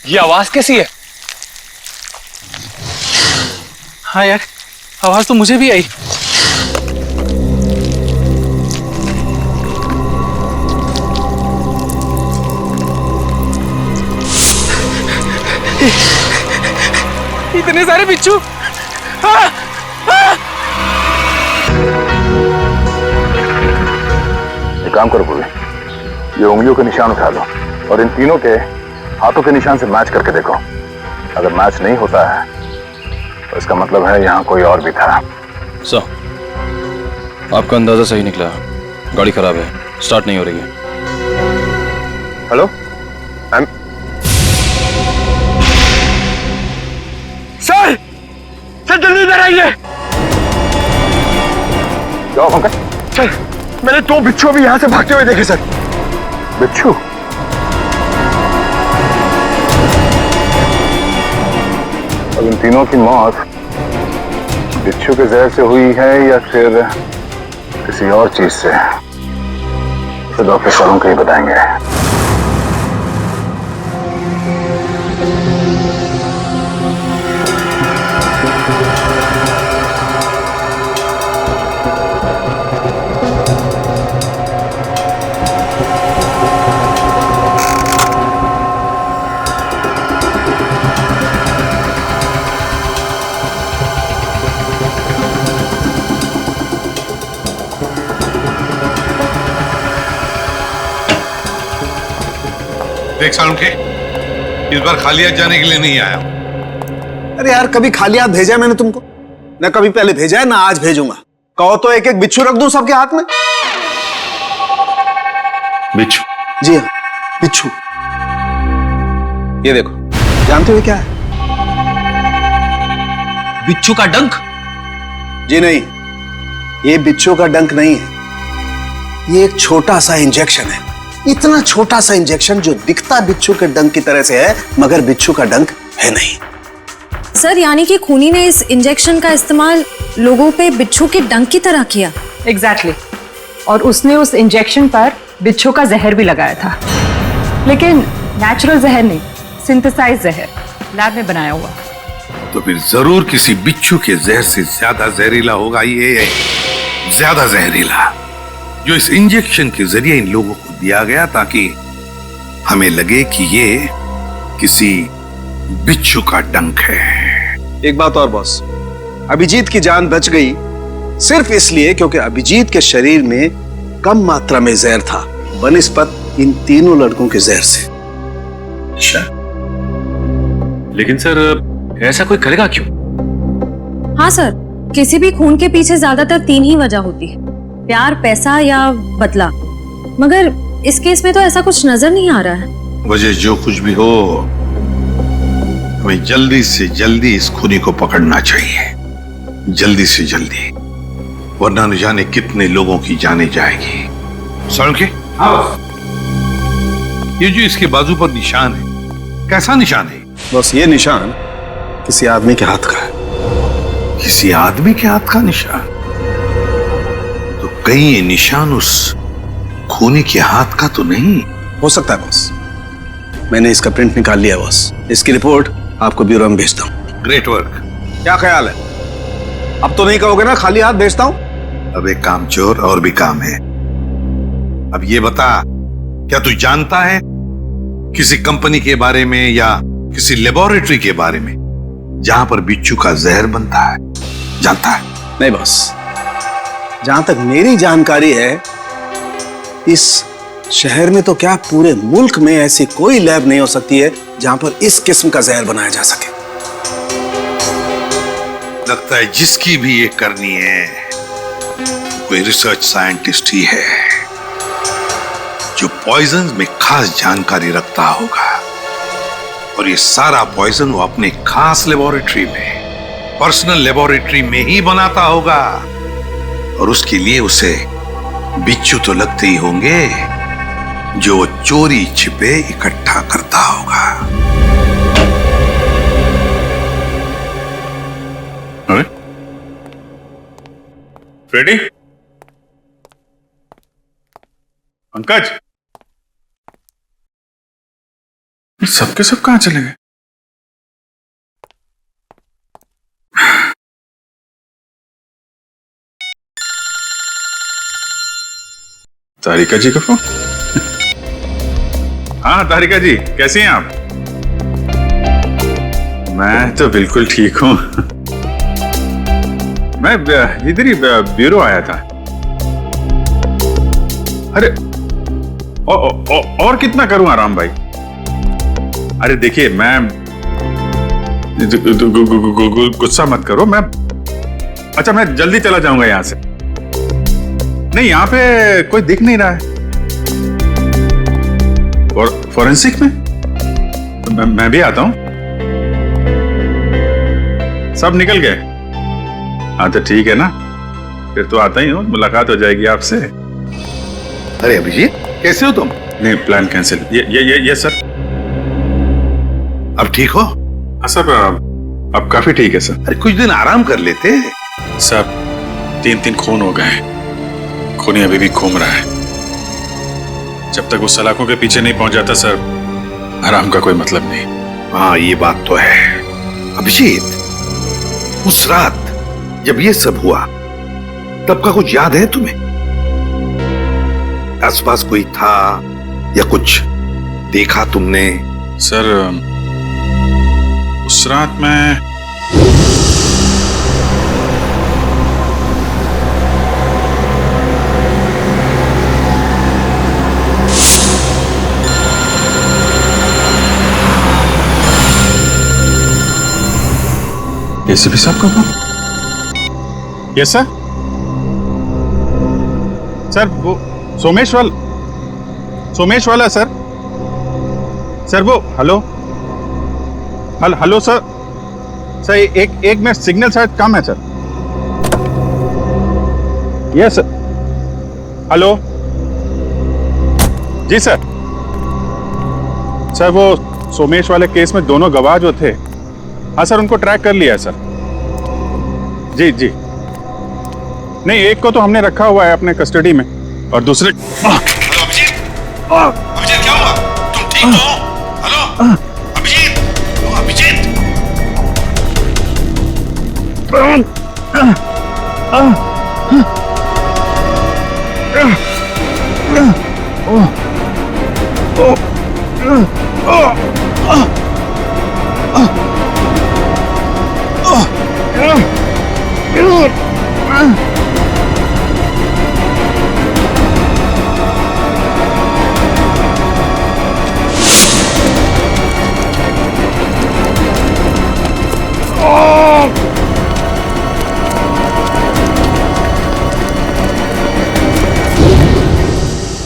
ये आवाज कैसी है? हाँ यार, आवाज तो मुझे भी आई। इतने सारे बिच्छू। एक काम करो पूरी, ये उंगलियों के निशान उठा लो और इन तीनों के हाथों के निशान से मैच करके देखो। अगर मैच नहीं होता है तो इसका मतलब है यहाँ कोई और भी था। सर, आपका अंदाजा सही निकला, गाड़ी खराब है, स्टार्ट नहीं हो रही है। हेलो, सर, सर जल्दी इधर आइए। क्या पंकज? सर, मैंने 2 बिच्छू भी यहाँ से भागते हुए देखे सर। बिच्छू? अब इन तीनों की मौत बिच्छू के जहर से हुई है या फिर किसी और चीज से, तो डॉक्टर सालों को ही बताएंगे। देख सालुंखे, इस बार खाली हाथ जाने के लिए नहीं आया। अरे यार, कभी खाली हाथ भेजा है मैंने तुमको? ना कभी पहले भेजा है, ना आज भेजूंगा। कहो तो एक एक बिच्छू रख दूं सबके हाथ में। बिच्छू? जी हाँ, बिच्छू। ये देखो, जानते हो क्या है? बिच्छू का डंक? जी नहीं, ये बिच्छू का डंक नहीं है, ये एक छोटा सा इंजेक्शन है। इतना छोटा सा इंजेक्शन जो दिखता बिच्छू के डंक की तरह से है, मगर बिच्छू का डंक है नहीं। सर, यानी कि खूनी ने इस इंजेक्शन का इस्तेमाल लोगों पे बिच्छू के डंक की तरह किया। एग्जैक्टली। और उसने उस इंजेक्शन पर बिच्छू का जहर भी लगाया था, लेकिन नेचुरल जहर नहीं, सिंथेसाइज जहर, लैब में बनाया हुआ। तो फिर जरूर किसी बिच्छू के जहर से ज्यादा जहरीला होगा ये, ज्यादा जहरीला, जो इस इंजेक्शन के जरिए इन लोगों को दिया गया ताकि हमें लगे कि ये किसी बिच्छू का डंक है। एक बात और बॉस, अभिजीत की जान बच गई सिर्फ इसलिए क्योंकि अभिजीत के शरीर में कम मात्रा में जहर था बनिस्बत इन तीनों लड़कों के जहर से। अच्छा, लेकिन सर ऐसा कोई करेगा क्यों? हाँ सर, किसी भी खून के पीछे ज्यादातर 3 ही वजह होती है, प्यार, पैसा या बदला। मगर इस केस में तो ऐसा कुछ नजर नहीं आ रहा है। वजह जो कुछ भी हो, हमें जल्दी से जल्दी इस खूनी को पकड़ना चाहिए, जल्दी से जल्दी, वरना न जाने कितने लोगों की जाने जाएगी। सालुंखे, ये जो इसके बाजू पर निशान है, कैसा निशान है? बस ये निशान किसी आदमी के हाथ का है। किसी आदमी के हाथ का निशान? तो कहीं ये निशान उस खूनी के हाथ का तो नहीं हो सकता है बॉस। मैंने इसका प्रिंट निकाल लिया बॉस, इसकी रिपोर्ट आपको ब्यूरो में भेजता हूँ। Great work. क्या ख्याल है? अब तो नहीं कहोगे ना खाली हाथ भेजता हूं? अब एक काम चोर और भी काम है। अब ये बता, क्या तू जानता है किसी कंपनी के बारे में या किसी लेबोरेटरी के बारे में जहां पर बिच्छू का जहर बनता है? जानता है? नहीं बॉस, जहां तक मेरी जानकारी है इस शहर में तो क्या पूरे मुल्क में ऐसी कोई लैब नहीं हो सकती है जहां पर इस किस्म का जहर बनाया जा सके। लगता है जिसकी भी ये करनी है कोई रिसर्च साइंटिस्ट ही है जो पॉइजन में खास जानकारी रखता होगा, और ये सारा पॉइजन वो अपने खास लेबोरेटरी में, पर्सनल लेबोरेटरी में ही बनाता होगा, और उसके लिए उसे बिच्छू तो लगते ही होंगे जो वो चोरी छिपे इकट्ठा करता होगा। फ्रेडी, पंकज, सबके सब कहां चले गए? तारिका जी का फोन। हाँ तारिका जी, कैसी हैं आप? मैं तो बिल्कुल ठीक हूं। मैं इधर ही ब्यूरो आया था। अरे और कितना करूं आराम भाई? अरे देखिए, मैं गुस्सा मत करो, मैं जल्दी चला जाऊंगा यहां से। नहीं, यहां पे कोई दिख नहीं रहा है। और फॉरेंसिक में मैं भी आता हूं। सब निकल गए? हाँ तो ठीक है ना, फिर तो आता ही हूं, मुलाकात हो जाएगी आपसे। अरे अभिजीत, कैसे हो तुम? नहीं, प्लान कैंसिल। ये सर। अब ठीक हो? हाँ सर, अब काफी ठीक है सर। अरे कुछ दिन आराम कर लेते। सर 3 खून हो गए, खूनी अभी भी घूम रहा है। जब तक वो सलाखों के पीछे नहीं पहुंच जाता सर, आराम का कोई मतलब नहीं। हाँ ये बात तो है। अभिजीत, उस रात जब ये सब हुआ तब का कुछ याद है तुम्हें? आसपास कोई था या कुछ देखा तुमने? सर उस रात मैं एसीपी साहब का फोन। Yes sir. सर वो सोमेश वाला सर। सर वो हेलो सर। सर एक मिनट, सिग्नल शायद कम है सर। Yes sir. हेलो जी सर। सर वो सोमेश वाले केस में दोनों गवाह जो थे, हाँ सर, उनको ट्रैक कर लिया है सर। जी नहीं, एक को तो हमने रखा हुआ है अपने कस्टडी में, और दूसरे अभिजीत, क्या हुआ? तुम ठीक हो? हेलो अभिजीत, अभिजीत।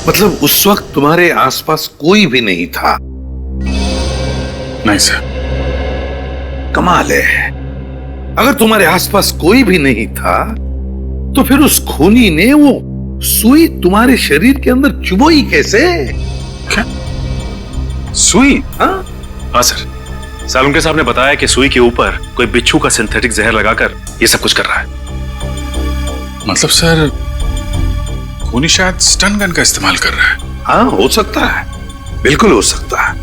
मतलब उस वक्त तुम्हारे आसपास कोई भी नहीं था? नहीं सर। कमाल है, अगर तुम्हारे आसपास कोई भी नहीं था तो फिर उस खूनी ने वो सुई तुम्हारे शरीर के अंदर चुभोई कैसे? क्या सुई? हाँ सर, सालुंके साहब ने बताया कि सुई के ऊपर कोई बिच्छू का सिंथेटिक जहर लगाकर ये सब कुछ कर रहा है। मतलब सर खूनी शायद स्टन गन का इस्तेमाल कर रहा है। हाँ हो सकता है, बिल्कुल हो सकता है।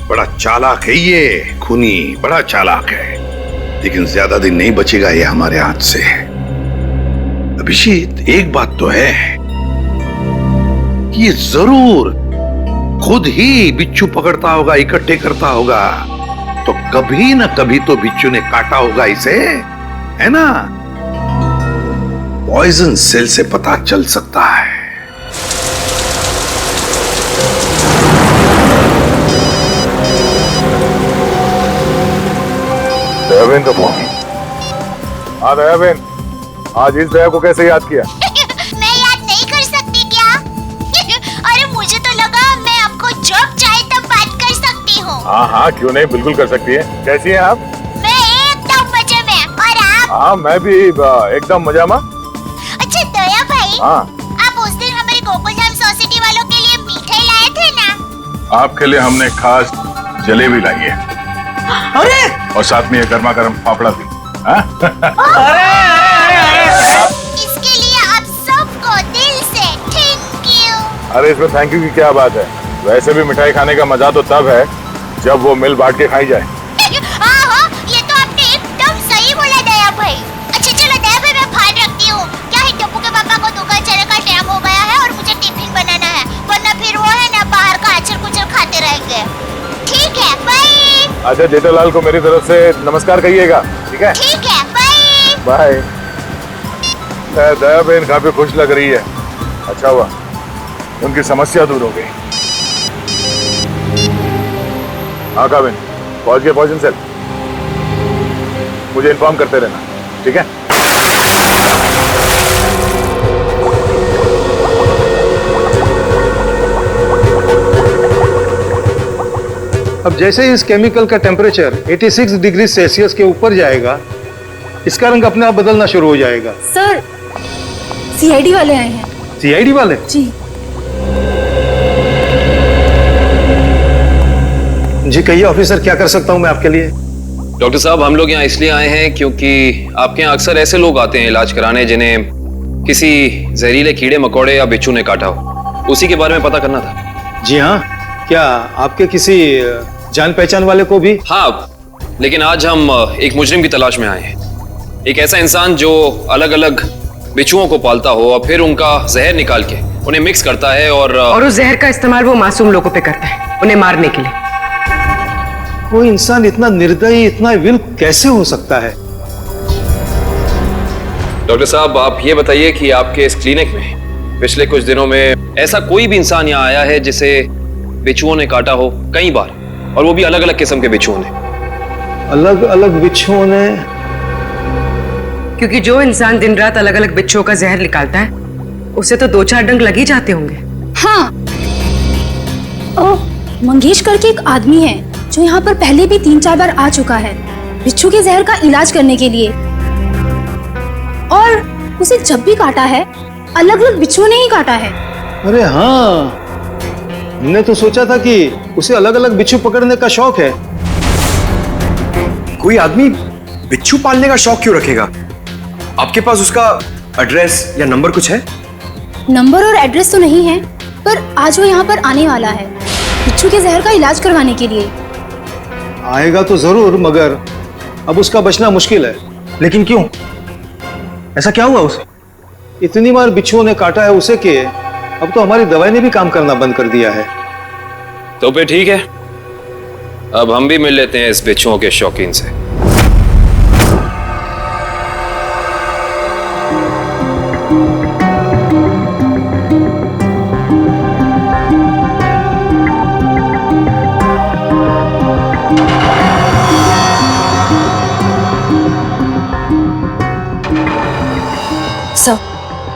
बड़ा चालाक है ये खूनी, बड़ा चालाक है। लेकिन ज्यादा दिन नहीं बचेगा ये हमारे हाथ से। अभिजीत, एक बात तो है कि ये जरूर खुद ही बिच्छू पकड़ता होगा, इकट्ठे करता होगा, तो कभी ना कभी तो बिच्छू ने काटा होगा इसे, है ना? पॉइजन सेल से पता चल सकता है। दयाबेन का फोन। हाँ दयाबेन, आज इस दया को कैसे याद किया? मैं याद नहीं कर सकती क्या? अरे मुझे तो लगा मैं आपको जब चाहे तब बात कर सकती हूँ। हाँ हाँ, क्यों नहीं, बिल्कुल कर सकती है। कैसी हैं आप? मैं एकदम मजे में, और आप? हाँ मैं भी एकदम मजा में। अच्छा दया भाई, हाँ आप उस दिन हमारे गोकुलधाम सोसाइटी वालों के लिए मिठाई लाए थे ना? आपके लिए हमने खास जलेबी लाई है। अरे और साथ में ये गर्मा गर्म पापड़ा भी। हाँ? इसके लिए आप सबको दिल से थैंक यू। अरे इसमें थैंक यू की क्या बात है? वैसे भी मिठाई खाने का मजा तो तब है जब वो मिल बांट के खाई जाए। हाँ, ये तो आपने एकदम सही बोला दया भाई। अच्छा चलो दया भाई, मैं फोन रखती हूँ। क्या है, टप्पू के पापा को दुकान चलने का टाइम हो गया है और मुझे टिफिन बनाना है, वरना फिर वो है ना बाहर का अचर कुचर खाते रहेंगे। ठीक है, बाय। अच्छा जेठालाल को मेरी तरफ से नमस्कार कहिएगा, ठीक है? ठीक है, बाय। बाय। दया बहन काफी खुश लग रही है। अच्छा हुआ उनकी समस्या दूर हो गई। हाँ काबिन, पहुंच गए पॉइजन सेल। मुझे इन्फॉर्म करते रहना, ठीक है? अब जैसे ही इस केमिकल का टेम्परेचर 86 डिग्री सेल्सियस के ऊपर जाएगा, इसका रंग अपने आप बदलना शुरू हो जाएगा। सर, सीआईडी वाले आए हैं। सीआईडी वाले? जी जी कहिए ऑफिसर, क्या कर सकता हूं मैं आपके लिए? डॉक्टर साहब, हम लोग यहाँ इसलिए आए हैं क्योंकि आपके यहाँ अक्सर ऐसे लोग आते हैं इलाज कराने जिन्हें किसी जहरीले कीड़े मकोड़े या बिच्छू ने काटा हो। उसी के बारे में पता करना था। जी हाँ, क्या आपके किसी जान पहचान वाले को भी? हाँ, लेकिन आज हम एक मुजरिम की तलाश में आए हैं। एक ऐसा इंसान जो अलग अलग बिच्छुओं को पालता हो और फिर उनका जहर निकाल के उन्हें मिक्स करता है और उस जहर का इस्तेमाल वो मासूम लोगों पे करता है, उन्हें मारने के लिए। कोई इंसान इतना निर्दयी, इतना विल कैसे हो सकता है? डॉक्टर साहब, आप ये बताइए कि आपके इस क्लिनिक में पिछले कुछ दिनों में ऐसा कोई भी इंसान यहाँ आया है जिसे बिच्छुओं ने काटा हो कई बार, और वो भी अलग अलग किस्म के बिच्छुओं ने? अलग अलग बिच्छुओं ने? क्योंकि जो इंसान दिन रात अलग अलग बिच्छुओं का जहर निकालता है, उसे तो 2-4 डंक लग ही जाते होंगे। हाँ, मंगेश करके एक आदमी है जो यहाँ पर पहले भी 3-4 बार आ चुका है बिच्छू के जहर का इलाज करने के लिए, और उसे जब भी काटा है अलग अलग बिच्छुओं ने ही काटा है। अरे हाँ, हमने तो सोचा था कि उसे अलग अलग बिच्छू पकड़ने का शौक है। कोई आदमी बिच्छू पालने का शौक क्यों रखेगा? आपके पास उसका एड्रेस या नंबर कुछ है? नंबर और एड्रेस तो नहीं है, पर आज वो यहाँ पर आने वाला है बिच्छू के जहर का इलाज करवाने के लिए। आएगा तो जरूर, मगर अब उसका बचना मुश्किल है। लेकिन क्यों? ऐसा क्या हुआ उसे? इतनी बार बिच्छुओं ने काटा है उसे कि अब तो हमारी दवाई ने भी काम करना बंद कर दिया है। तो फिर ठीक है, अब हम भी मिल लेते हैं इस बिच्छुओं के शौकीन से। सर।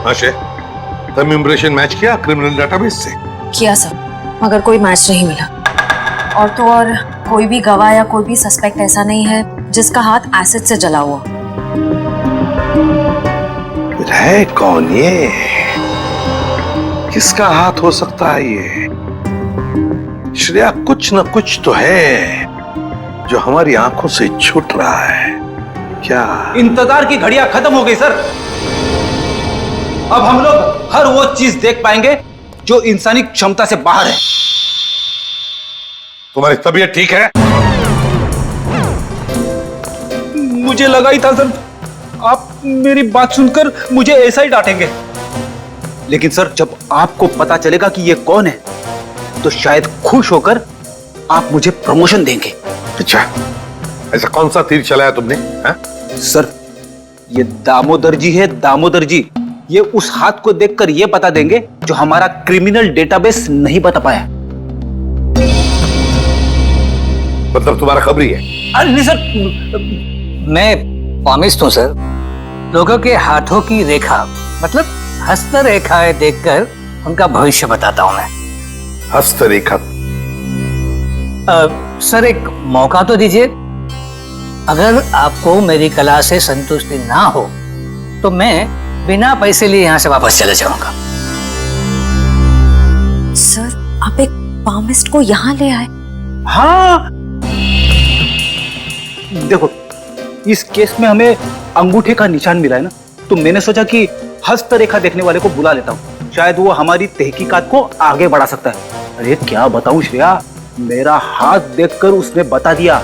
हाँ शे, तुम इम्प्रेशन मैच किया क्रिमिनल डेटाबेस से? किया सर, मगर कोई मैच नहीं मिला। और तो और कोई भी गवाह या कोई भी सस्पेक्ट ऐसा नहीं है जिसका हाथ एसिड से जला हुआ। है कौन ये? किसका हाथ हो सकता है ये? श्रेया, कुछ न कुछ तो है जो हमारी आंखों से छूट रहा है। क्या? इंतजार की घड़ियां खत्म हो गई सर। अब हम लोग हर वो चीज देख पाएंगे जो इंसानी क्षमता से बाहर है। तुम्हारी तबीयत ठीक है? मुझे लगा ही था सर आप मेरी बात सुनकर मुझे ऐसा ही डांटेंगे। लेकिन सर जब आपको पता चलेगा कि ये कौन है तो शायद खुश होकर आप मुझे प्रमोशन देंगे। अच्छा, ऐसा कौन सा तीर चलाया तुमने? हा? सर ये दामोदर जी है, दामोदर जी। ये उस हाथ को देखकर ये बता देंगे जो हमारा क्रिमिनल डेटाबेस नहीं बता पाया। मतलब तुम्हारा खबरी है? अरे नहीं सर, मैं पामिस्ट हूं सर। लोगों के हाथों की रेखा मतलब हस्तरेखाएं देखकर उनका भविष्य बताता हूं मैं। हस्तरेखा? सर एक मौका तो दीजिए। अगर आपको मेरी कला से संतुष्टि ना हो तो मैं बिना पैसे लिए यहाँ से वापस चले जाऊंगा। सर आप एक पामिस्ट को यहाँ ले आए? हाँ देखो इस केस में हमें अंगूठे का निशान मिला है ना, तो मैंने सोचा कि हस्तरेखा देखने वाले को बुला लेता हूँ, शायद वो हमारी तहकीकात को आगे बढ़ा सकता है। अरे क्या बताऊं श्रेया, मेरा हाथ देखकर उसने बता दिया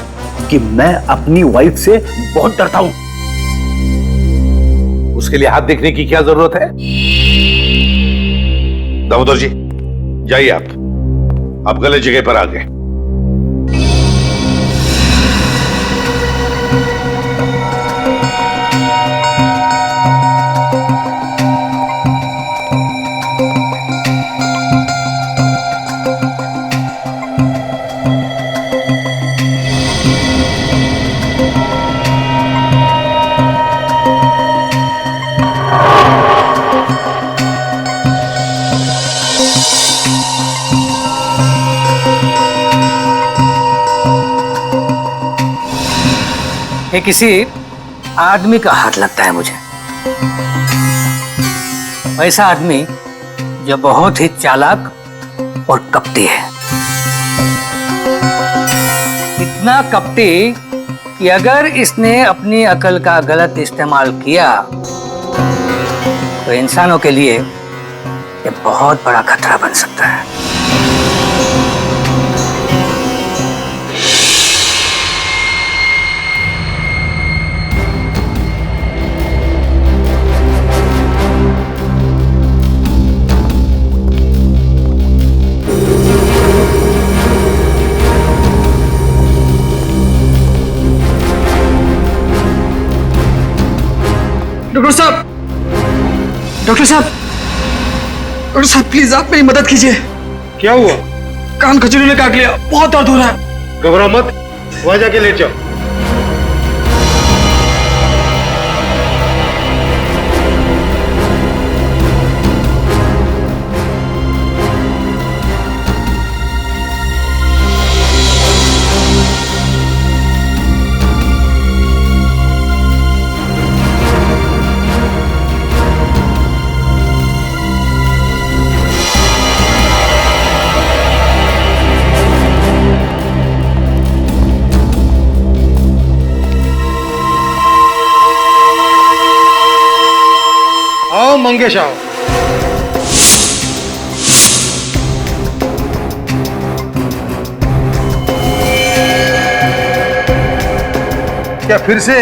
कि मैं अपनी वाइफ से बहुत डरता हूं। उसके लिए हाथ देखने की क्या जरूरत है? दामोदर जी जाइए, आप गलत जगह पर आ गए। ये किसी आदमी का हाथ लगता है मुझे। वैसा आदमी जो बहुत ही चालाक और कपटी है। इतना कपटी कि अगर इसने अपनी अकल का गलत इस्तेमाल किया तो इंसानों के लिए ये बहुत बड़ा खतरा बन सकता है। डॉक्टर साहब, डॉक्टर साहब, डॉक्टर साहब प्लीज आप मेरी मदद कीजिए। क्या हुआ? कान खजूरी ने काट लिया, बहुत दर्द हो रहा है। घबराओ मत, वहां जाके लेट जाओ। आओ मंगेश आओ। क्या फिर से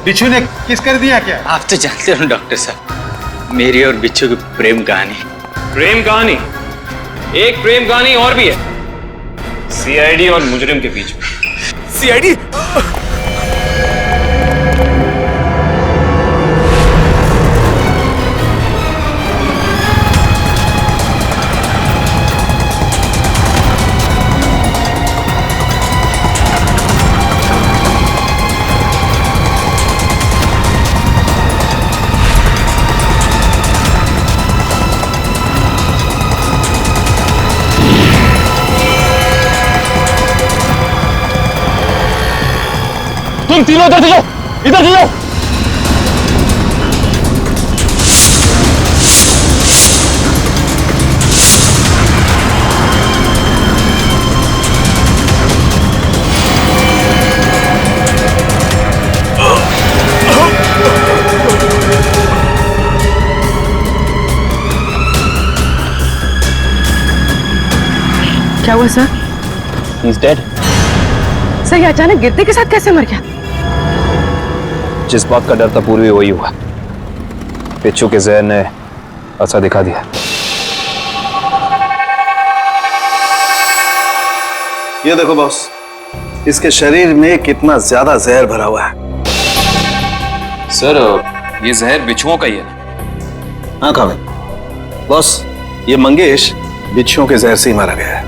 बिच्छू ने किस कर दिया क्या? आप तो जानते हो डॉक्टर साहब, मेरी और बिच्छू की प्रेम कहानी। प्रेम कहानी? एक प्रेम कहानी और भी है, सीआईडी और मुजरिम के बीच में। सीआईडी? तुम तीनों इधर से जाओ, इधर से जाओ। क्या हुआ सर? He's dead. सर ये अचानक गिरते के साथ कैसे मर गया? जिस बात का डर था पूर्वी वही हुआ। बिच्छू के जहर ने असर दिखा दिया। ये देखो बॉस, इसके शरीर में कितना ज्यादा जहर भरा हुआ है। सर ये जहर बिच्छुओं का ही है। हाँ कामिल बॉस, ये मंगेश बिच्छुओं के जहर से ही मारा गया है।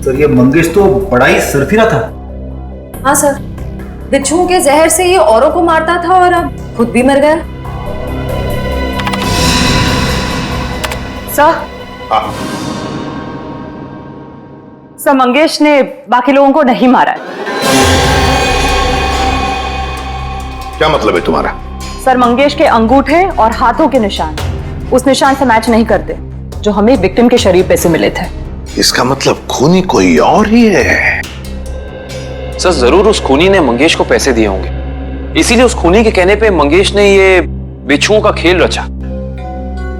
सर ये मंगेश तो बड़ा ही सरफिरा था। हाँ सर, बिच्छुओं के जहर से ये औरों को मारता था और अब खुद भी मर गया। सर, सर मंगेश ने बाकी लोगों को नहीं मारा है। क्या मतलब है तुम्हारा? सर मंगेश के अंगूठे और हाथों के निशान उस निशान से मैच नहीं करते जो हमें विक्टिम के शरीर पे से मिले थे। इसका मतलब खूनी कोई और ही है। सर जरूर उस खूनी ने मंगेश को पैसे दिए होंगे, इसीलिए उस खूनी के कहने पे मंगेश ने ये बिच्छुओं का खेल रचा।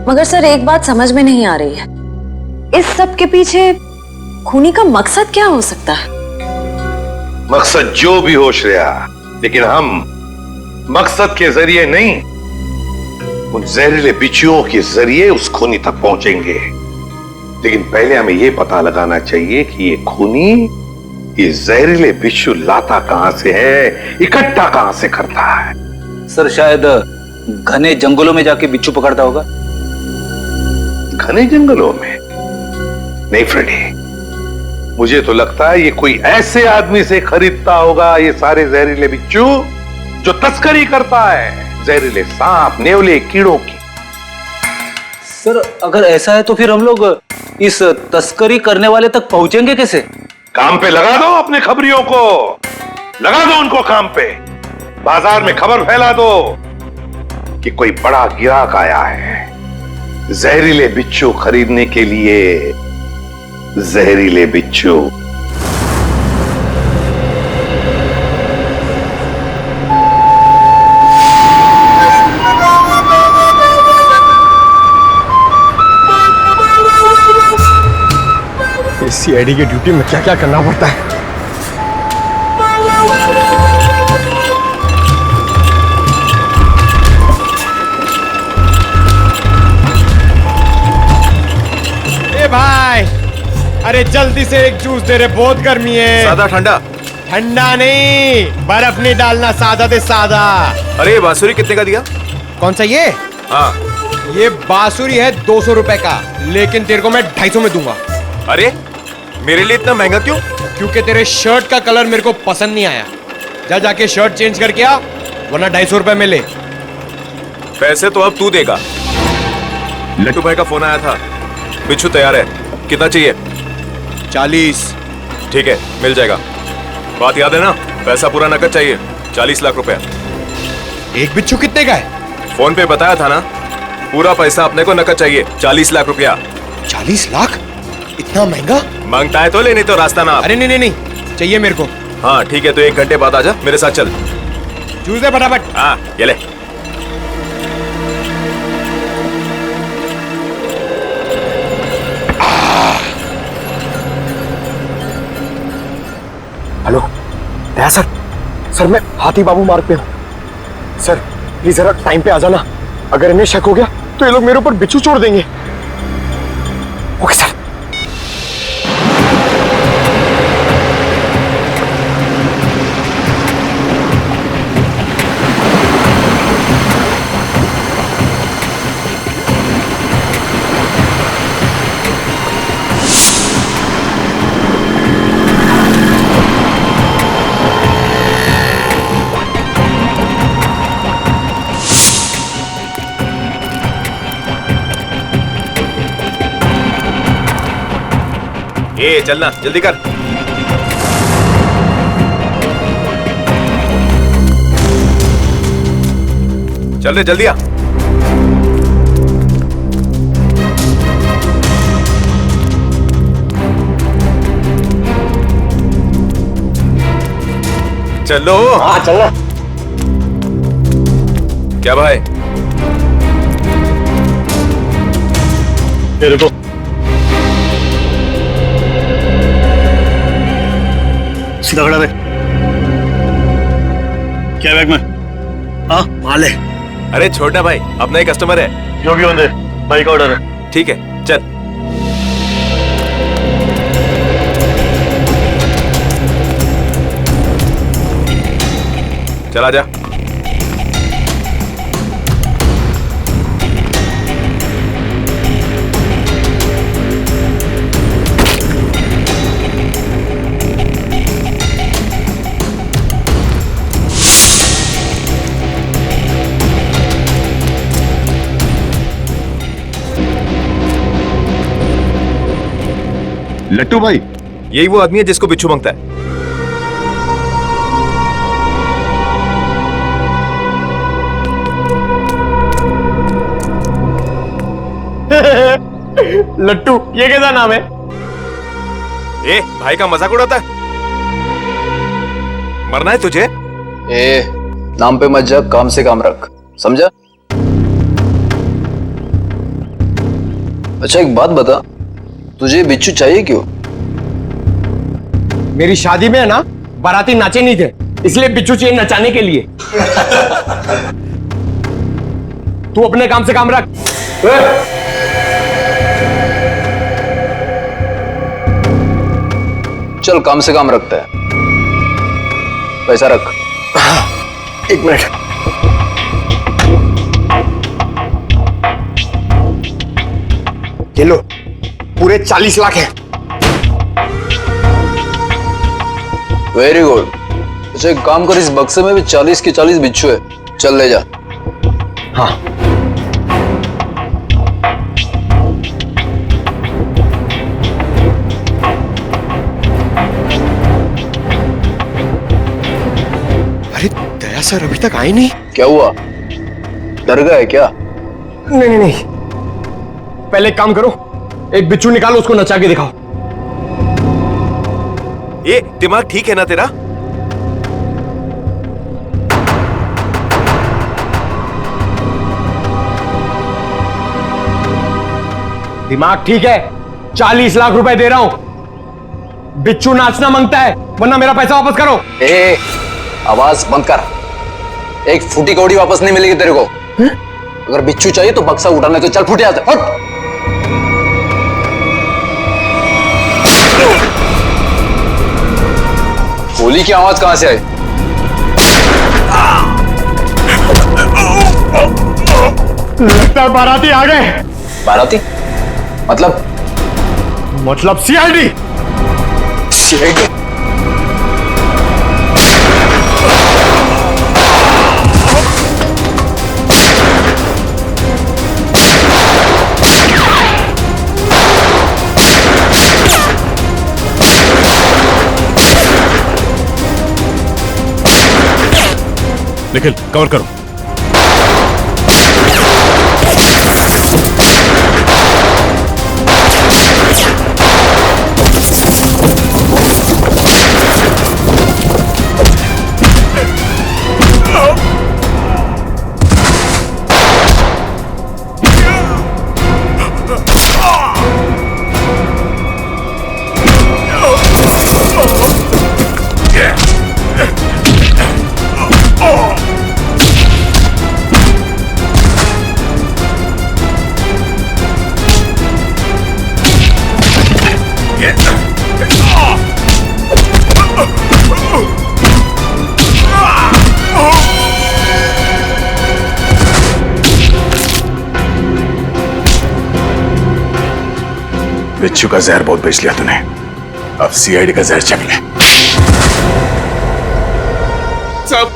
मगर सर एक बात समझ में नहीं आ रही है, इस सब के पीछे खूनी का मकसद क्या हो सकता है? मकसद जो भी हो श्रेया, लेकिन हम मकसद के जरिए नहीं, उन जहरीले बिच्छुओं के जरिए उस खूनी तक पहुंचेंगे। लेकिन पहले हमें यह पता लगाना चाहिए कि ये खूनी ये जहरीले बिच्छू लाता कहां से है, इकट्ठा कहां से करता है। सर शायद घने जंगलों में जाके बिच्छू पकड़ता होगा। घने जंगलों में? नहीं फ्रेडी, मुझे तो लगता है ये कोई ऐसे आदमी से खरीदता होगा ये सारे जहरीले बिच्छू जो तस्करी करता है जहरीले सांप, नेवले, कीड़ों की। सर अगर ऐसा है तो फिर हम लोग इस तस्करी करने वाले तक पहुंचेंगे कैसे? काम पे लगा दो अपने खबरियों को, लगा दो उनको काम पे। बाजार में खबर फैला दो कि कोई बड़ा गिराक आया है जहरीले बिच्छू खरीदने के लिए। जहरीले बिच्छू। सीआईडी की ड्यूटी में क्या क्या करना पड़ता है। ए भाई, अरे जल्दी से एक जूस दे रहे, बहुत गर्मी है। सादा ठंडा? ठंडा नहीं, बर्फ नहीं डालना, सादा दे सादा। अरे बांसुरी कितने का दिया? कौन सा ये? हाँ ये बांसुरी है 200 रुपए का, लेकिन तेरे को मैं 250 में दूंगा। अरे मेरे लिए इतना महंगा क्यों? क्योंकि तेरे शर्ट का कलर मेरे को पसंद नहीं आया। जा जाके शर्ट चेंज करके आ, वरना 250 रुपए में ले। पैसे तो अब तू देगा। लट्टू भाई का फोन आया था, बिच्छू तैयार है। कितना चाहिए? 40। ठीक है, मिल जाएगा। बात याद है ना, पैसा पूरा नकद चाहिए। 40 लाख रुपया। एक बिच्छू कितने का है? फोन पे बताया था ना, पूरा पैसा अपने को नकद चाहिए। 40 लाख रुपया। 40 लाख? इतना महंगा? मांगता है तो ले, नहीं तो रास्ता ना। अरे नहीं नहीं नहीं, चाहिए मेरे को। हाँ ठीक है, तो 1 घंटे बाद आजा, मेरे साथ चल। जूस दे फटाफट। हाँ ये ले। हेलो दया सर, सर मैं हाथी बाबू मार्ग पे हूँ। सर प्लीज जरा टाइम पे आ जाना, अगर इन्हें शक हो गया तो ये लोग मेरे ऊपर बिच्छू छोड़ देंगे। Okay sir. ए चलना, जल्दी कर। चल रे जल्दी आ। चलो। हाँ चलना। क्या भाई? ये देखो, सीधा खड़ा रहे। क्या बैग में? हाँ माल है। अरे छोटा भाई, अपना ही कस्टमर है। जो भी होंगे भाई का ऑर्डर है। ठीक है चल। चला जा। लट्टू भाई, यही वो आदमी है जिसको बिच्छू मांगता है। लट्टू, ये कैसा नाम है? ए, भाई का मजाक उड़ाता है? मरना है तुझे? ए, नाम पे मत जा, काम से काम रख, समझा? अच्छा एक बात बता, तुझे बिच्छू चाहिए क्यों? मेरी शादी में है ना, बाराती नाचे नहीं थे, इसलिए बिच्छू चाहिए नचाने के लिए। तू अपने काम से काम रख। चल काम से काम रखता है, पैसा रख। एक मिनट। ये लो, पूरे 40 लाख है। Very good. अच्छा एक काम कर, इस बक्से में भी 40 के 40 बिच्छू है, चल ले जा। हाँ। अरे दया सर अभी तक आए नहीं। क्या हुआ, डर गए क्या? नहीं नहीं, पहले एक काम करो, एक बिच्छू निकालो, उसको नचा के दिखाओ। ये दिमाग ठीक है ना तेरा? दिमाग ठीक है, 40 लाख रुपए दे रहा हूं। बिच्छू नाचना मांगता है, वरना मेरा पैसा वापस करो। ए, आवाज बंद कर, एक फूटी कौड़ी वापस नहीं मिलेगी तेरे को। अगर बिच्छू चाहिए तो बक्सा उठाने, तो चल फूटे आते, हट। गोली की आवाज कहां से आई? लगता है बाराती आ गए। बाराती? मतलब सीआईडी। सीआईडी? निखिल कवर करो। बिच्छू का जहर बहुत बेच लिया तूने, अब सीआईडी का जहर चख ले। साहब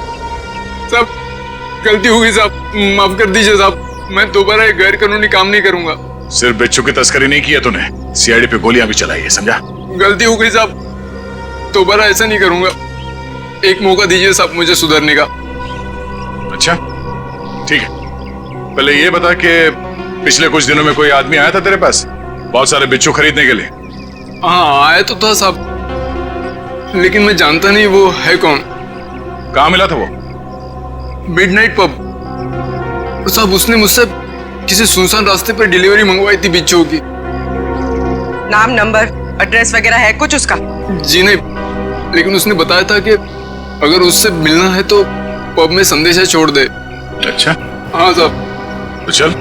गलती हो गई साहब, माफ कर दीजिए साहब, मैं दोबारा एक गैर कानूनी काम नहीं करूंगा। सिर्फ बिच्छू की तस्करी नहीं किया तूने, सीआईडी पे गोलियां भी चलाई है, समझा? गलती हो गई साहब, दोबारा ऐसा नहीं करूंगा। एक मौका दीजिए साहब मुझे सुधरने का। अच्छा ठीक है, पहले ये बता कि पिछले कुछ दिनों में कोई आदमी आया था तेरे पास बहुत सारे बिच्छू खरीदने के लिए? हाँ आया तो था साहब, लेकिन मैं जानता नहीं वो है कौन। कहाँ मिला था वो? मिडनाइट पब साहब, उसने मुझसे किसी सुनसान रास्ते पर डिलीवरी मंगवाई थी बिच्छू की। नाम नंबर एड्रेस वगैरह है कुछ उसका? जी नहीं, लेकिन उसने बताया था कि अगर उससे मिलना है तो पब में संदेशा छोड़ दे। अच्छा हाँ साहब। तो चल,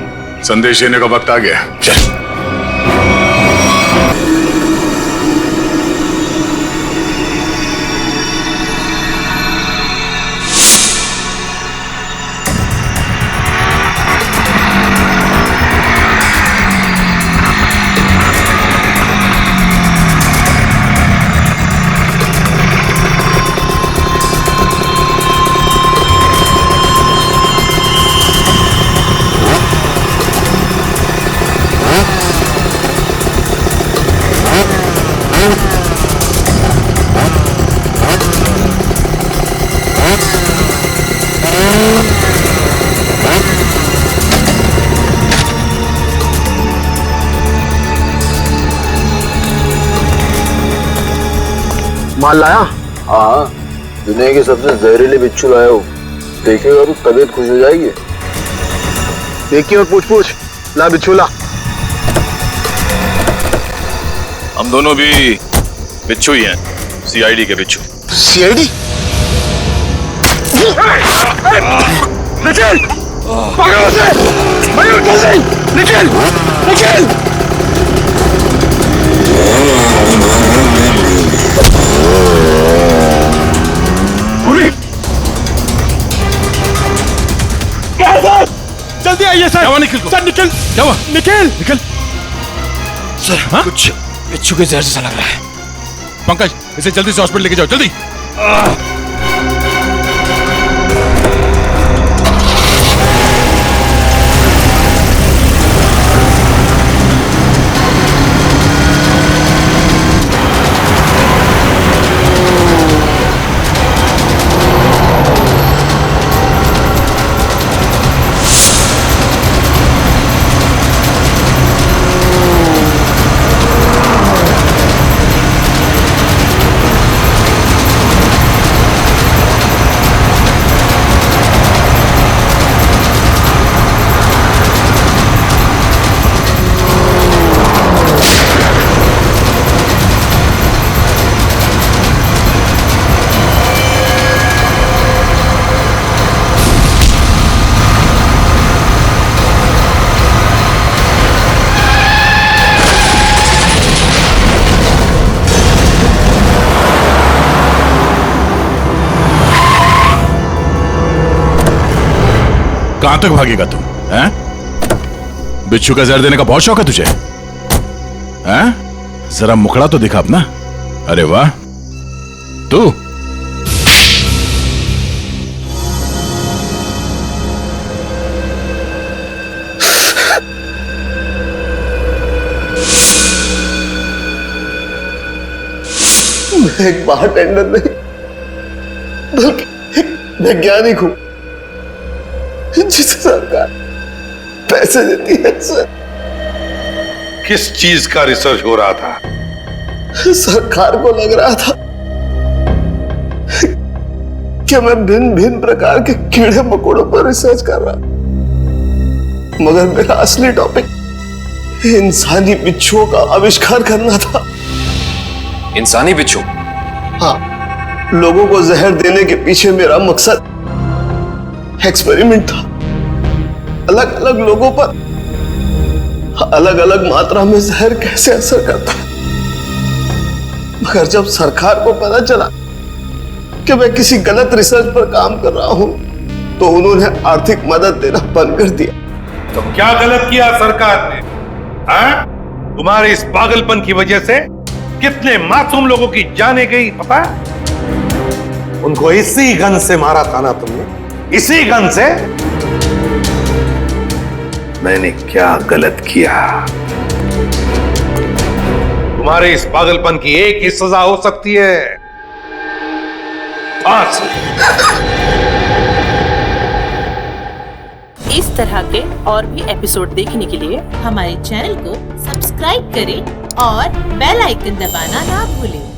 संदेश देने का वक्त आ गया, चल। माल लाया? हाँ, दुनिया के सबसे जहरीले बिच्छू लाया हूँ। देखेगा तो तबीयत खुश हो जाएगी। देखिए और पूछ ला बिच्छू ला। हम दोनों भी बिच्छू ही हैं, सीआईडी के बिच्छू। सीआईडी? निखिल! पकड़ो उसे! मयूर जल्दी! निखिल! निखिल! जल्दी आइए सर। क्या निखिल को? सर निखिल! क्या हुआ? निखिल! सर हाँ? कुछ बिच्छू के जहर जैसा लग रहा है। पंकज, इसे जल्दी से हॉस्पिटल लेके जाओ, जल्दी। कहां तक भागेगा तुम? हैं? बिच्छू का जहर देने का बहुत शौक है तुझे? हैं? जरा मुखड़ा तो दिखा अपना। अरे वाह, तू मैं एक बारटेंडर नहीं बल्कि एक वैज्ञानिक हूं जिसे सरकार पैसे देती है। सर, किस चीज का रिसर्च हो रहा था? सरकार को लग रहा था कि मैं भिन्न भिन्न प्रकार के कीड़े मकोड़ों पर रिसर्च कर रहा, मगर मेरा असली टॉपिक इंसानी बिच्छुओं का आविष्कार करना था। इंसानी बिच्छू? हाँ, लोगों को जहर देने के पीछे मेरा मकसद एक्सपेरिमेंट था। अलग अलग लोगों पर अलग अलग मात्रा में जहर कैसे असर करता है, मगर जब सरकार को पता चला कि मैं किसी गलत रिसर्च पर काम कर रहा हूं तो उन्होंने आर्थिक मदद देना बंद कर दिया। तो क्या गलत किया सरकार ने? तुम्हारे इस पागलपन की वजह से कितने मासूम लोगों की जाने गई पता है? उनको इसी गन से मारा था ना तुमने? इसी गन से? मैंने क्या गलत किया? तुम्हारे इस पागलपन की एक ही सजा हो सकती है, फांसी। इस तरह के और भी एपिसोड देखने के लिए हमारे चैनल को सब्सक्राइब करें और बेल आइकन दबाना ना भूलें।